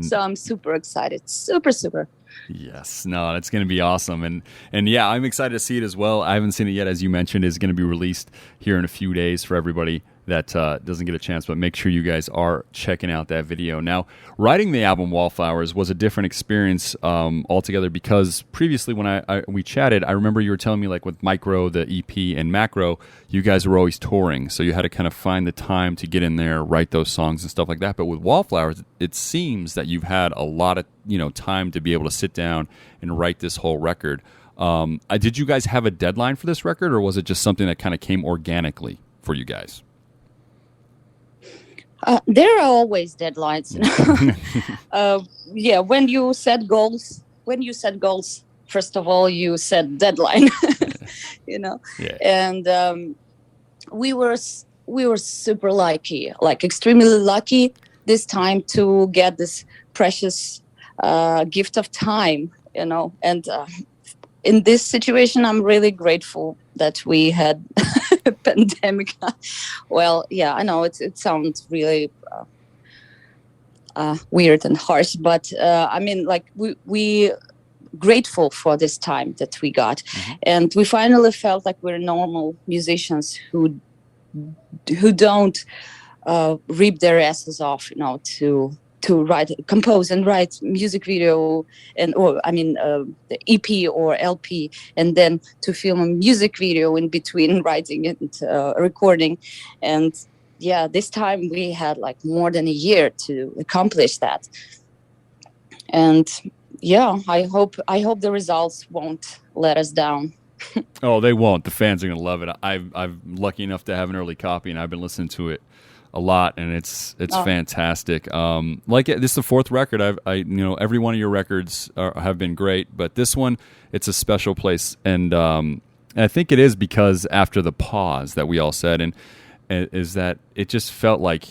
So I'm super excited, super. Yes, no, it's going to be awesome, and yeah, I'm excited to see it as well. I haven't seen it yet, as you mentioned. It's going to be released here in a few days for everybody that doesn't get a chance, but make sure you guys are checking out that video. Now, writing the album Wallflowers was a different experience altogether, because previously when we chatted, I remember you were telling me, like with Micro, the EP, and Macro, you guys were always touring, so you had to kind of find the time to get in there, write those songs and stuff like that. But with Wallflowers, it seems that you've had a lot of time to be able to sit down and write this whole record. Did you guys have a deadline for this record, or was it just something that kind of came organically for you guys? There are always deadlines. Yeah, when you set goals, first of all, you set deadline. Yeah. And we were super lucky, like extremely lucky this time to get this precious gift of time, and in this situation, I'm really grateful that we had a pandemic. Well, yeah, I know it sounds really weird and harsh, but I mean, like we grateful for this time that we got, and we finally felt like we're normal musicians who don't rip their asses off, to compose and write music video, the EP or LP, and then to film a music video in between writing and recording. And yeah, this time we had like more than a year to accomplish that. And yeah, I hope the results won't let us down. Oh, they won't. The fans are gonna love it. I'm lucky enough to have an early copy, and I've been listening to it a lot, and it's fantastic. This is the fourth record. Every one of your records have been great, but this one, it's a special place, and I think it is because after the pause that we all said, and is that it just felt like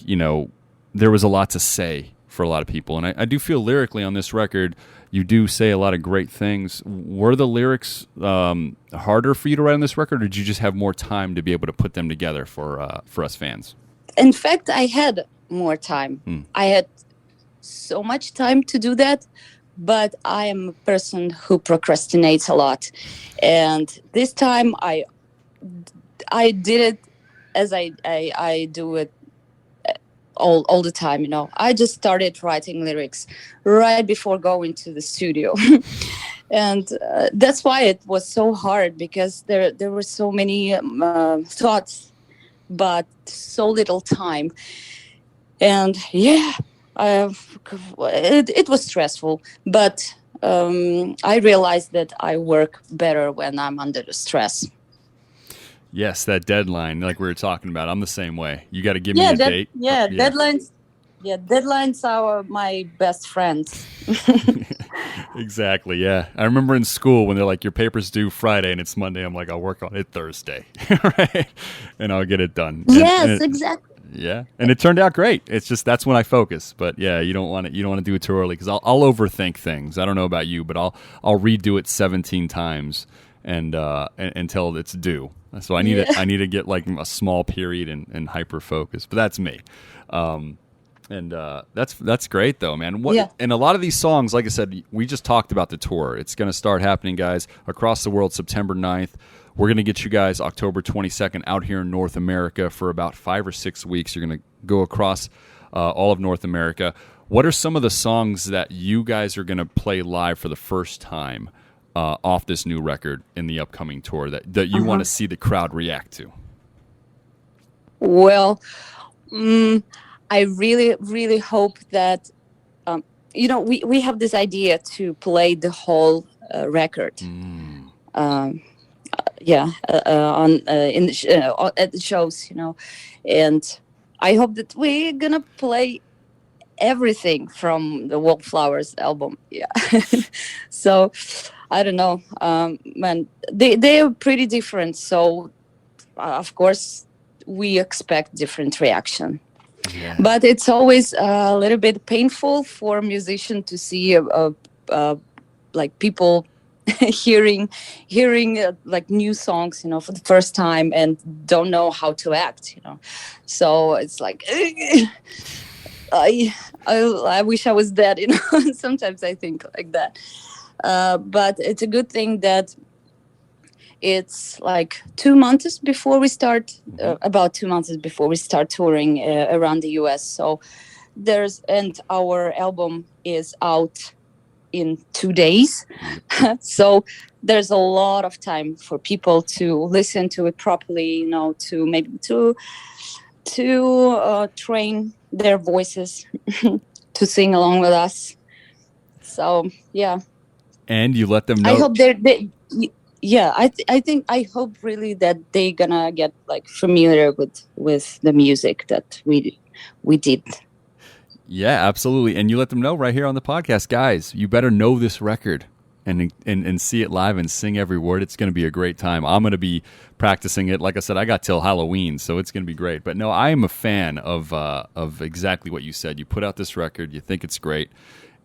there was a lot to say for a lot of people. And I do feel lyrically on this record, you do say a lot of great things. Were the lyrics harder for you to write on this record, or did you just have more time to be able to put them together for us fans? In fact, I had more time. I had so much time to do that, but I am a person who procrastinates a lot. And this time I did it as I do it all the time, you know. I just started writing lyrics right before going to the studio. And that's why it was so hard, because there were so many thoughts, but so little time. And yeah, it was stressful, but I realized that I work better when I'm under the stress. Yes, that deadline, like we were talking about. I'm the same way. You got to give me a date. Yeah, deadlines. Yeah, deadlines are my best friends. Exactly, yeah. I remember in school when they're like, your paper's due Friday and it's Monday. I'm like, I'll work on it Thursday, right? And I'll get it done. Yes, exactly. Yeah, and it turned out great. It's just that's when I focus. But yeah, you don't want to do it too early, because I'll overthink things. I don't know about you, but I'll redo it 17 times and until it's due. So I need to get like a small period and hyper focus. But that's me. And that's great though, man. And a lot of these songs, like I said, we just talked about the tour. It's going to start happening, guys, across the world September 9th. We're going to get you guys October 22nd out here in North America for about 5 or 6 weeks. You're going to go across all of North America. What are some of the songs that you guys are going to play live for the first time off this new record in the upcoming tour that you want to see the crowd react to? Well, I really, really hope that, we have this idea to play the whole record. On at the shows, and I hope that we're gonna play everything from the Wallflowers album. Yeah. So I don't know, man, they are pretty different, so of course we expect different reaction. Yeah. But it's always a little bit painful for a musician to see like people hearing like new songs, for the first time, and don't know how to act, So it's like I wish I was dead, Sometimes I think like that. But it's a good thing that it's like 2 months before we start, about 2 months before we start touring around the US. So and our album is out in 2 days. So there's a lot of time for people to listen to it properly, to maybe to train their voices to sing along with us. So, yeah. And you let them know. I hope I hope really that they're gonna get like familiar with the music that we did. Yeah, absolutely. And you let them know right here on the podcast, guys, you better know this record and see it live and sing every word. It's going to be a great time. I'm going to be practicing it. Like I said, I got till Halloween, so it's going to be great. But no, I am a fan of exactly what you said. You put out this record, you think it's great.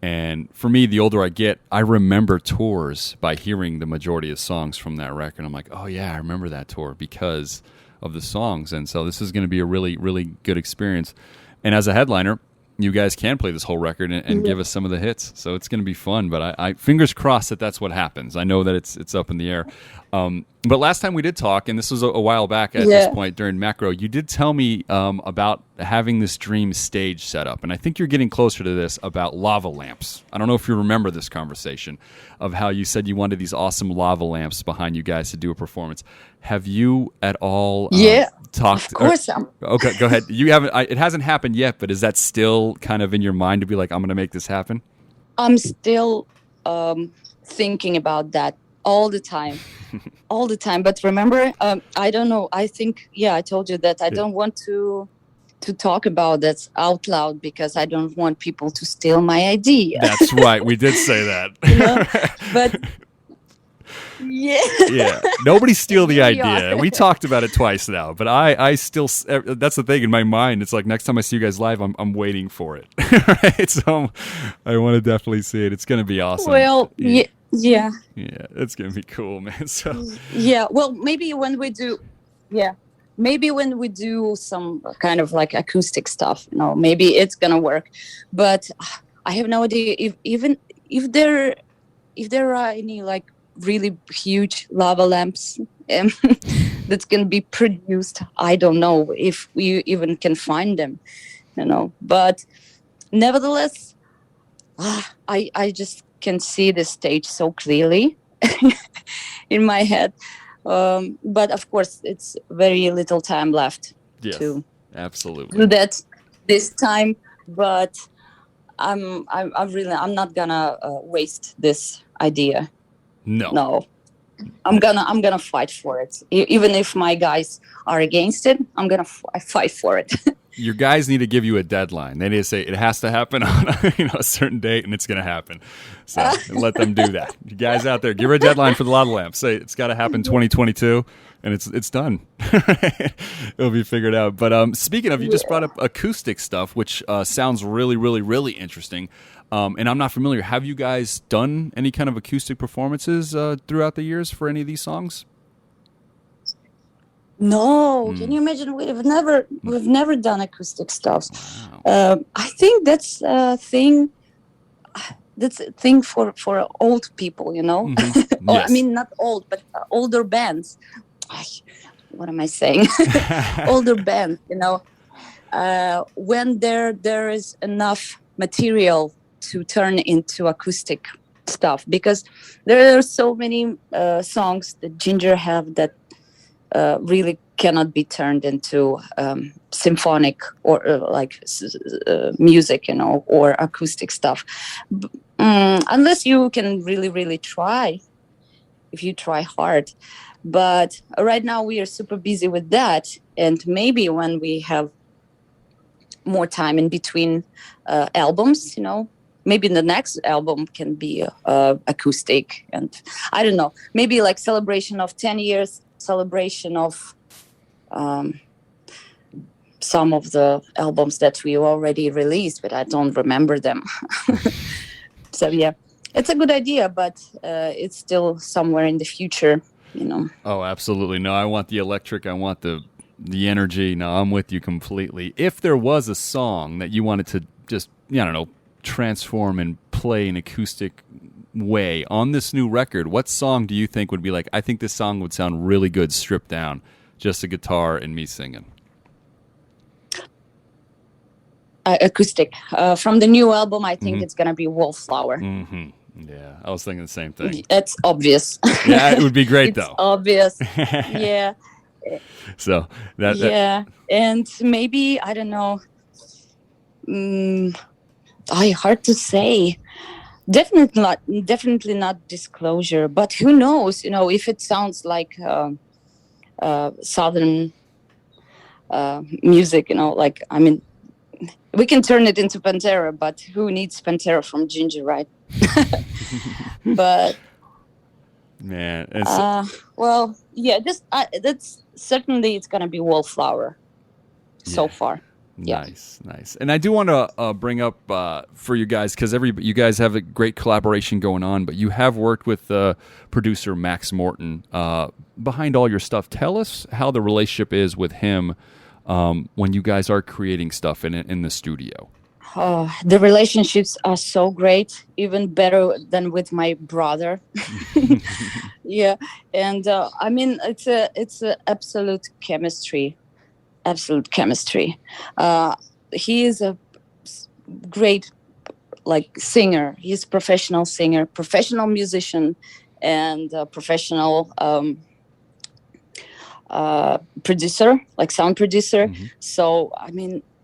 And for me, the older I get, I remember tours by hearing the majority of songs from that record. I'm like, oh yeah, I remember that tour because of the songs. And so this is going to be a really, really good experience. And as a headliner, you guys can play this whole record and give us some of the hits. So it's going to be fun. But I fingers crossed that that's what happens. I know that it's up in the air. But last time we did talk, and this was a while back at this point during Macro, you did tell me about having this dream stage set up. And I think you're getting closer to this about lava lamps. I don't know if you remember this conversation of how you said you wanted these awesome lava lamps behind you guys to do a performance. Have you at all talked? Of course. Okay, go ahead. You haven't. It hasn't happened yet, but is that still kind of in your mind to be like, I'm going to make this happen? I'm still thinking about that all the time. But remember, I don't know. I think, I told you that I don't want to talk about that out loud because I don't want people to steal my idea. That's right. We did say that. Yeah. Yeah, nobody steal the Here we idea. are. We talked about it twice now, but I still, that's the thing in my mind. It's like next time I see you guys live, I'm waiting for it. Right? So I want to definitely see it. It's going to be awesome. Well, yeah. Yeah, it's going to be cool, man. So Yeah. Well, maybe when we do, yeah, maybe when we do some kind of like acoustic stuff, maybe it's gonna work. But I have no idea if there are any like really huge lava lamps that can be produced. I don't know if we even can find them, But nevertheless, I just can see the stage so clearly in my head. But of course, it's very little time left yes, to absolutely do that this time. But I'm not gonna waste this idea. No, I'm gonna fight for it. Even if my guys are against it, I'm gonna fight for it. Your guys need to give you a deadline. They need to say it has to happen on a certain date, and it's going to happen. So let them do that. You guys out there, give her a deadline for the lava lamp. Say it's got to happen 2022, and it's done. It'll be figured out. But speaking of, you just brought up acoustic stuff, which sounds really, really, really interesting. And I'm not familiar. Have you guys done any kind of acoustic performances throughout the years for any of these songs? No, can you imagine? We've never done acoustic stuff. Wow. I think that's a thing. That's a thing for old people, Mm-hmm. Or, Yes. I mean, not old, but older bands. What am I saying? Older bands, when there is enough material to turn into acoustic stuff, because there are so many songs that Ginger have that really cannot be turned into symphonic or music, or acoustic stuff, unless you can really, really try, if you try hard. But right now we are super busy with that, and maybe when we have more time in between albums, maybe the next album can be acoustic, and I don't know, maybe like celebration of 10 years, celebration of some of the albums that we already released, but I don't remember them. So yeah, it's a good idea, but it's still somewhere in the future, Oh, absolutely. No, I want the electric. I want the energy. No, I'm with you completely. If there was a song that you wanted to just, transform and play an acoustic way on this new record, what song do you think would be like, I think this song would sound really good stripped down, just a guitar and me singing? Acoustic. From the new album, I think it's going to be Wallflower. Mm-hmm. Yeah, I was thinking the same thing. It's obvious. Yeah, it would be great, though. Obvious. Yeah. So that yeah, and maybe, I don't know. Hard to say. Definitely not Disclosure. But who knows? If it sounds like Southern music. We can turn it into Pantera, but who needs Pantera from Ginger, right? But man, well, yeah, that's certainly, it's gonna be Wallflower so far. Yeah. Nice. And I do want to bring up for you guys, because you guys have a great collaboration going on, but you have worked with producer Max Morton behind all your stuff. Tell us how the relationship is with him when you guys are creating stuff in the studio. The relationships are so great, even better than with my brother. Yeah, and it's a absolute chemistry. He is a great singer. He's a professional singer, professional musician, and a professional producer, sound producer. Mm-hmm. So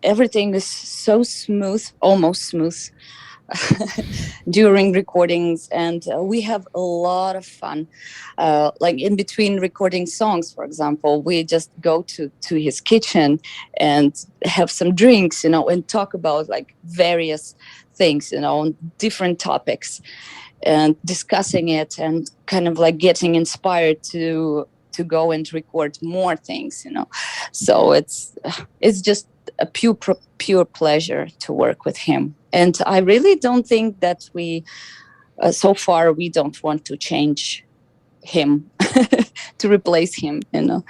everything is so smooth, almost smooth, during recordings, and we have a lot of fun. In between recording songs, for example, we just go to his kitchen and have some drinks, and talk about various things, on different topics, and discussing it, and kind of like getting inspired to go and record more things, So it's just a pure pleasure to work with him. And I really don't think that we, so far, we don't want to change him to replace him, Now,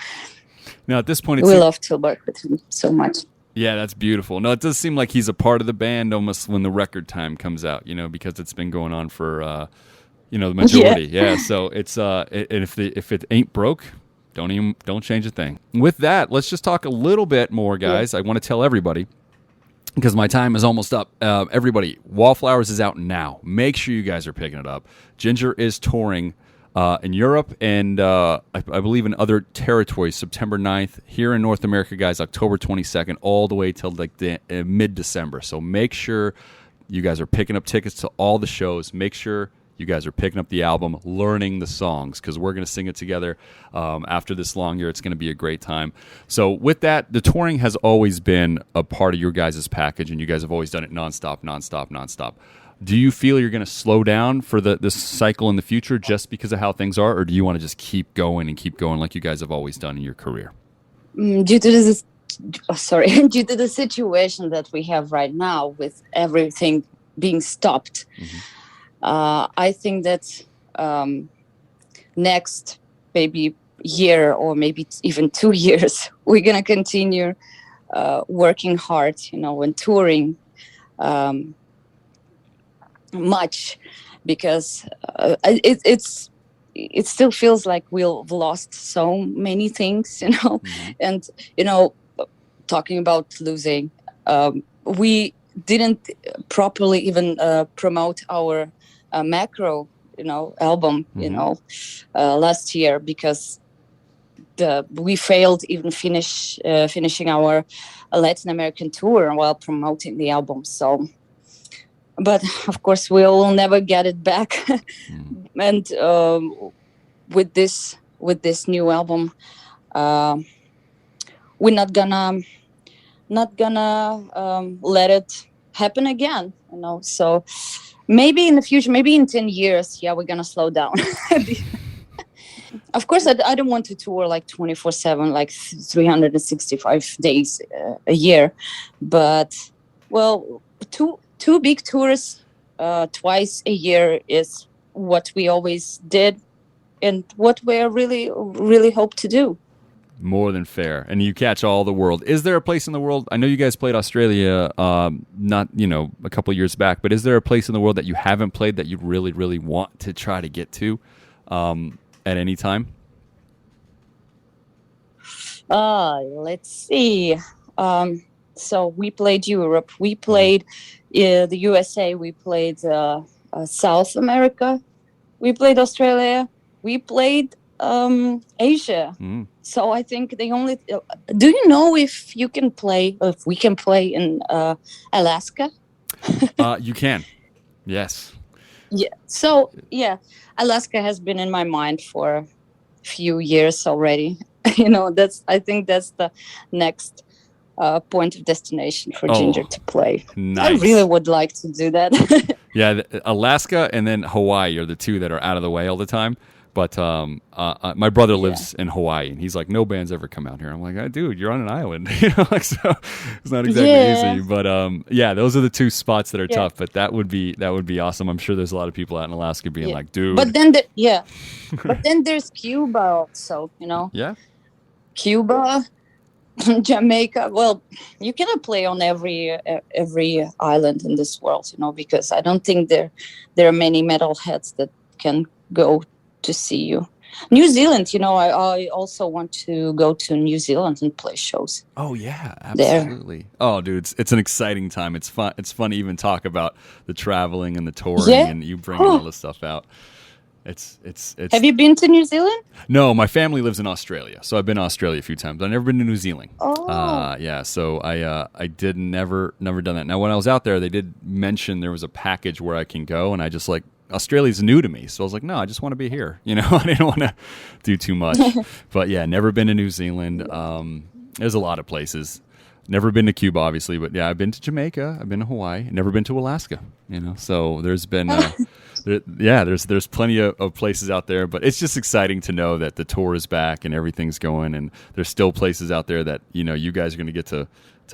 at this point, we love to work with him so much. Yeah, that's beautiful. No, it does seem like he's a part of the band almost when the record time comes out, because it's been going on for, the majority. Yeah. So it's if it ain't broke, don't change a thing. With that, let's just talk a little bit more, guys. I want to tell everybody, because my time is almost up. Everybody, Wallflowers is out now. Make sure you guys are picking it up. Ginger is touring in Europe and I believe in other territories, September 9th. Here in North America, guys, October 22nd, all the way till like mid-December. So make sure you guys are picking up tickets to all the shows. Make sure you guys are picking up the album, learning the songs, because we're going to sing it together after this long year. It's going to be a great time. So with that, the touring has always been a part of your guys' package, and you guys have always done it nonstop. Do you feel you're going to slow down for this cycle in the future just because of how things are, or do you want to just keep going like you guys have always done in your career? Due to the situation that we have right now with everything being stopped, I think that next maybe year or maybe even 2 years, we're going to continue working hard, and touring much, because it still feels like we've lost so many things, and talking about losing, we didn't properly even promote our macro album last year, because we failed even finishing our Latin American tour while promoting the album. So, but of course we will never get it back. And with this new album, we're not gonna let it happen again, so maybe in the future, maybe in 10 years, we're gonna slow down. Of course, I don't want to tour like 24/7, like 365 days a year, but two big tours twice a year is what we always did and what we really hope to do. More than fair. And you catch all the world. Is there a place in the world, I know you guys played Australia not a couple years back, but is there a place in the world that you haven't played that you really, really want to try to get to at any time? Let's see. So we played Europe. We played the USA. We played South America. We played Australia. We played Asia. So I think the only... do you know if we can play in Alaska? You can. Yes. Yeah. So, Alaska has been in my mind for a few years already. I think that's the next point of destination for Ginger to play. Nice. I really would like to do that. Yeah, Alaska and then Hawaii are the two that are out of the way all the time. But my brother lives in Hawaii, and he's like, no band's ever come out here. I'm like, dude, you're on an island. So it's not exactly easy. But those are the two spots that are tough. But that would be awesome. I'm sure there's a lot of people out in Alaska being like, dude. But then but then there's Cuba also, Yeah. Cuba, Jamaica. Well, you cannot play on every island in this world, because I don't think there are many metalheads that can go to see you. New Zealand, I also want to go to New Zealand and play shows. Oh yeah, absolutely. There. Oh dude, it's an exciting time. It's fun. It's fun to even talk about the traveling and the touring and you bringing all this stuff out. It's. Have you been to New Zealand? No, my family lives in Australia, so I've been to Australia a few times. I've never been to New Zealand. Oh. So I did never done that. Now when I was out there, they did mention there was a package where I can go, and I just Australia's new to me, so I was like, no, I just want to be here. I didn't want to do too much. But never been to New Zealand. There's a lot of places. Never been to Cuba, obviously, but yeah, I've been to Jamaica, I've been to Hawaii, never been to Alaska. So there's been, there's plenty of places out there, but it's just exciting to know that the tour is back and everything's going, and there's still places out there that you guys are going to get to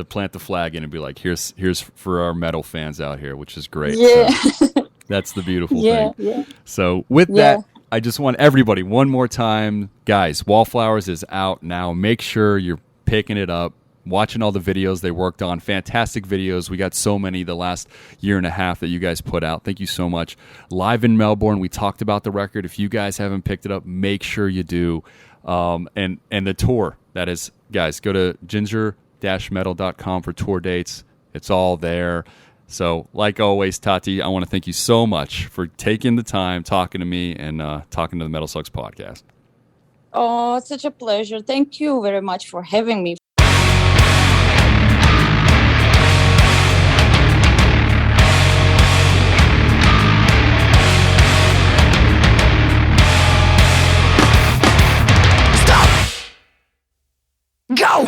plant the flag in and be like, here's for our metal fans out here, which is great. Yeah. So that's the beautiful thing. Yeah. So with that, I just want everybody one more time, guys, Wallflowers is out now. Make sure you're picking it up. Watching all the videos they worked on. Fantastic videos. We got so many the last year and a half that you guys put out. Thank you so much. Live in Melbourne, we talked about the record. If you guys haven't picked it up, make sure you do. And the tour, that is, guys, go to ginger-metal.com for tour dates. It's all there. So, like always, Tati, I want to thank you so much for taking the time, talking to me, and talking to the Metal Sucks podcast. Oh, it's such a pleasure. Thank you very much for having me. Go!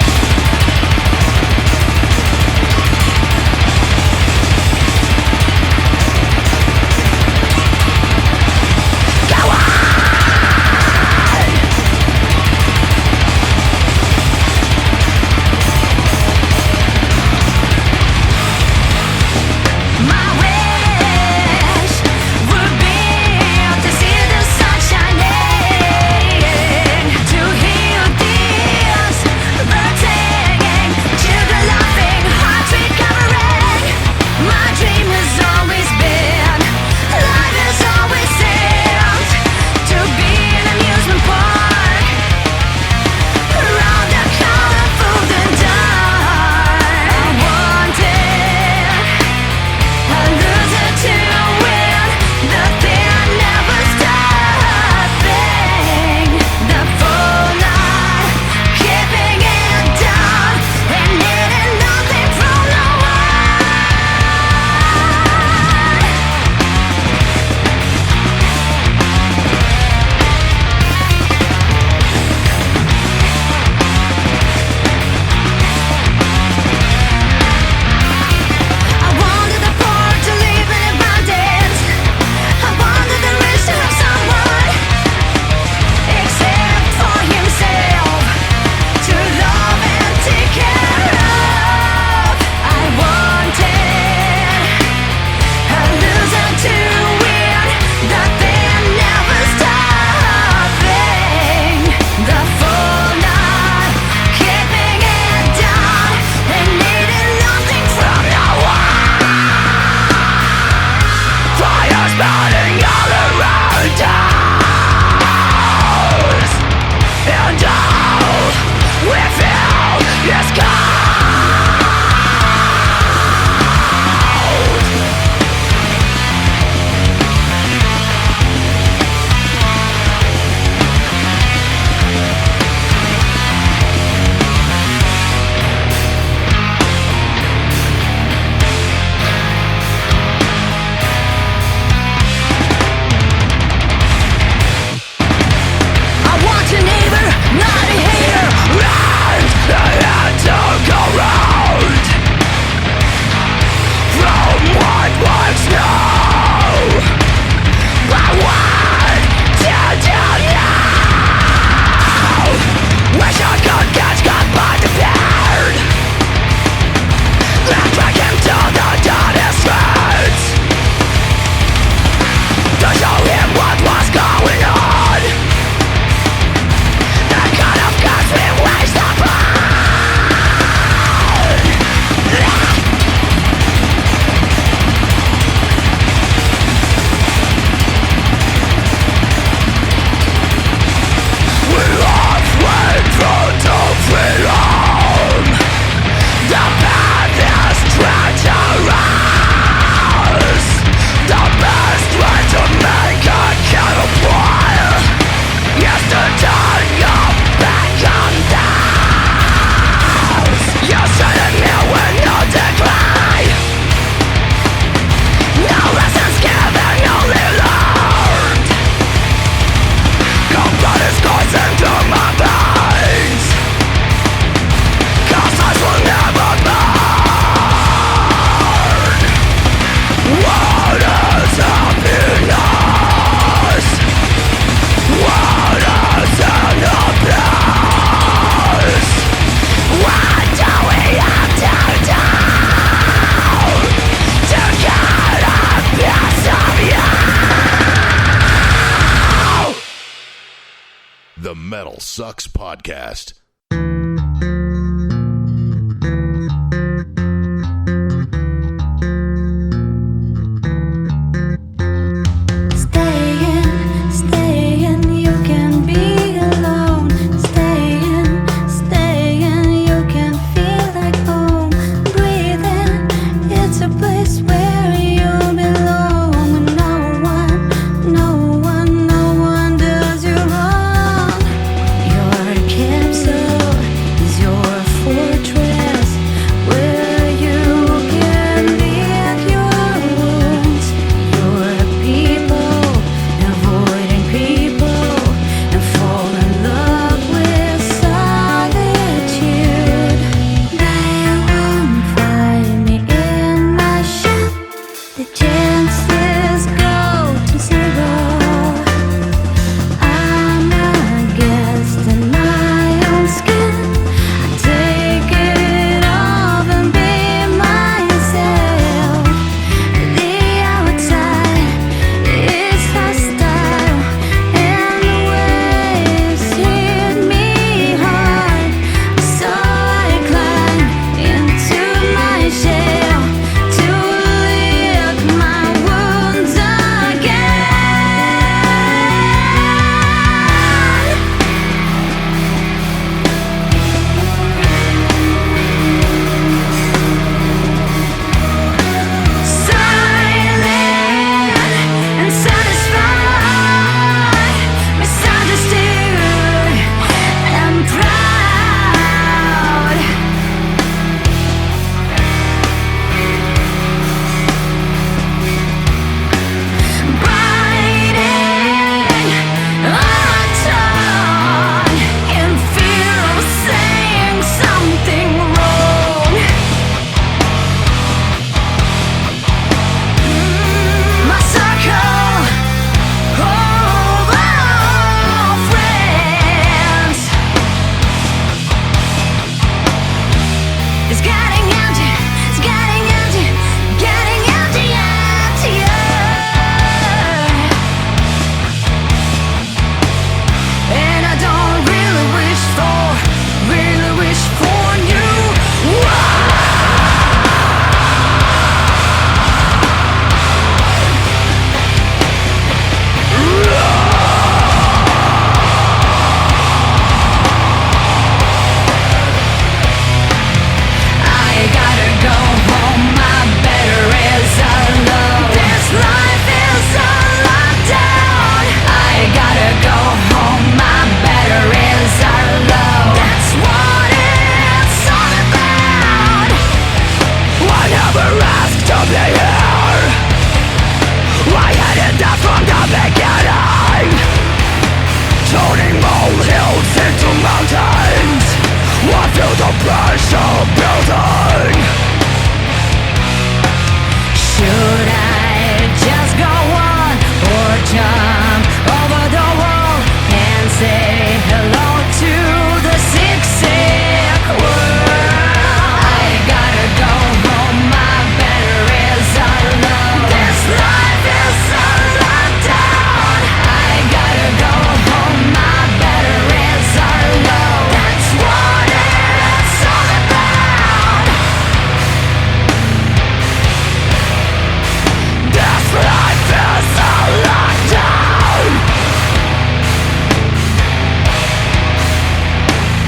Not a hater, and I had to go. Metal Sucks Podcast. Staying, you can be alone. Staying, you can feel like home. Breathing, it's a place where you belong. No one does you wrong. Your capsule is your fortress, where you can lick your wounds. Your people, avoiding people, and fall in love with solitude. They won't find me in my ship. The chances go to zero. I'm a guest in my own skin. I take it off and be myself. The outside is hostile, and the waves hit me hard. So I climb into my shell to lick my wounds again. Silent and satisfied, misunderstood and proud. Biting on tongue in fear of saying something wrong. My circle of friends is getting empty, it's getting empty, getting emptier. And I don't really wish for you. I gotta go home, my better is alone. This life is a lockdown. I gotta go home, my better is alone. That's what it's all about. I never asked to be here. I had it that from the beginning. Turning molehills into mountains. I feel the pressure building. Should I just go on or jump over the wall and say hello to the sick world? I gotta go home, my better is alone. This life is a lockdown. I gotta go home, my better is alone. That's what it's all about. This life is a lockdown.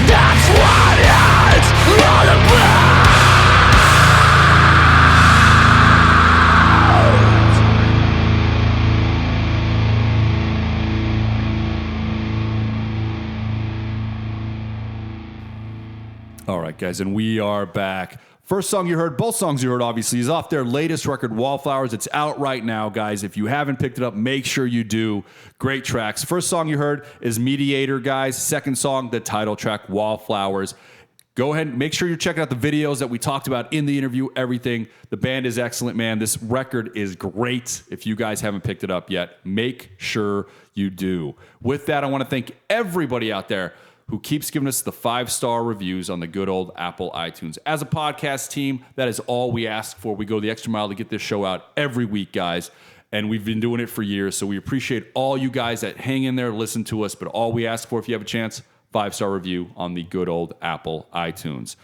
That's what it's all about. All right, guys, and we are back. First song you heard, both songs you heard, obviously, is off their latest record, Wallflowers. It's out right now, guys. If you haven't picked it up, make sure you do. Great tracks. First song you heard is Mediator, guys. Second song, the title track, Wallflowers. Go ahead and make sure you're checking out the videos that we talked about in the interview, everything. The band is excellent, man. This record is great. If you guys haven't picked it up yet, make sure you do. With that, I want to thank everybody out there who keeps giving us the 5-star reviews on the good old Apple iTunes. As a podcast team, that is all we ask for. We go the extra mile to get this show out every week, guys. and we've been doing it for years. So we appreciate all you guys that hang in there, listen to us. But all we ask for, if you have a chance, 5-star review on the good old Apple iTunes.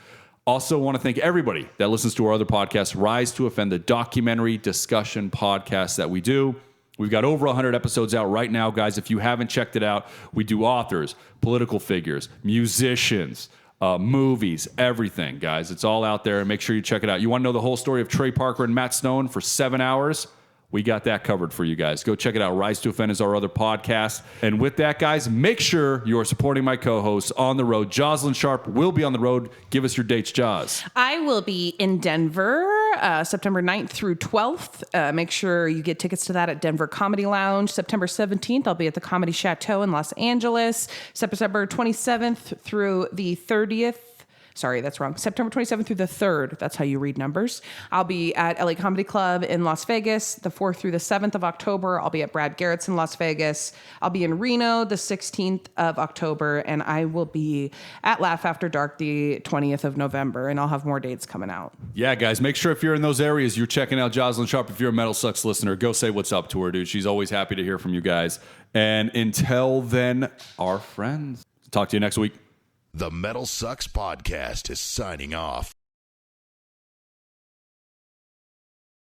Also want to thank everybody that listens to our other podcast, Rise to Offend, the documentary discussion podcast that we do. We've got over 100 episodes out right now, guys. If you haven't checked it out, we do authors, political figures, musicians, movies, everything, guys. It's all out there. Make sure you check it out. You want to know the whole story of Trey Parker and Matt Stone for 7 hours? We got that covered for you guys. Go check it out. Rise to Offend is our other podcast. And with that, guys, make sure you are supporting my co-hosts on the road. Jocelyn Sharp will be on the road. Give us your dates, Joz. I will be in Denver, September 9th through 12th. Make sure you get tickets to that at Denver Comedy Lounge. September 17th, I'll be at the Comedy Chateau in Los Angeles. September 27th through the 30th. Sorry, that's wrong. September 27th through the 3rd. That's how you read numbers. I'll be at LA Comedy Club in Las Vegas. The 4th through the 7th of October, I'll be at Brad Garrett's in Las Vegas. I'll be in Reno the 16th of October. And I will be at Laugh After Dark the 20th of November. And I'll have more dates coming out. Yeah, guys, make sure if you're in those areas, you're checking out Jocelyn Sharp. If you're a Metal Sucks listener, go say what's up to her, dude. She's always happy to hear from you guys. And until then, our friends. Talk to you next week. The Metal Sucks Podcast is signing off.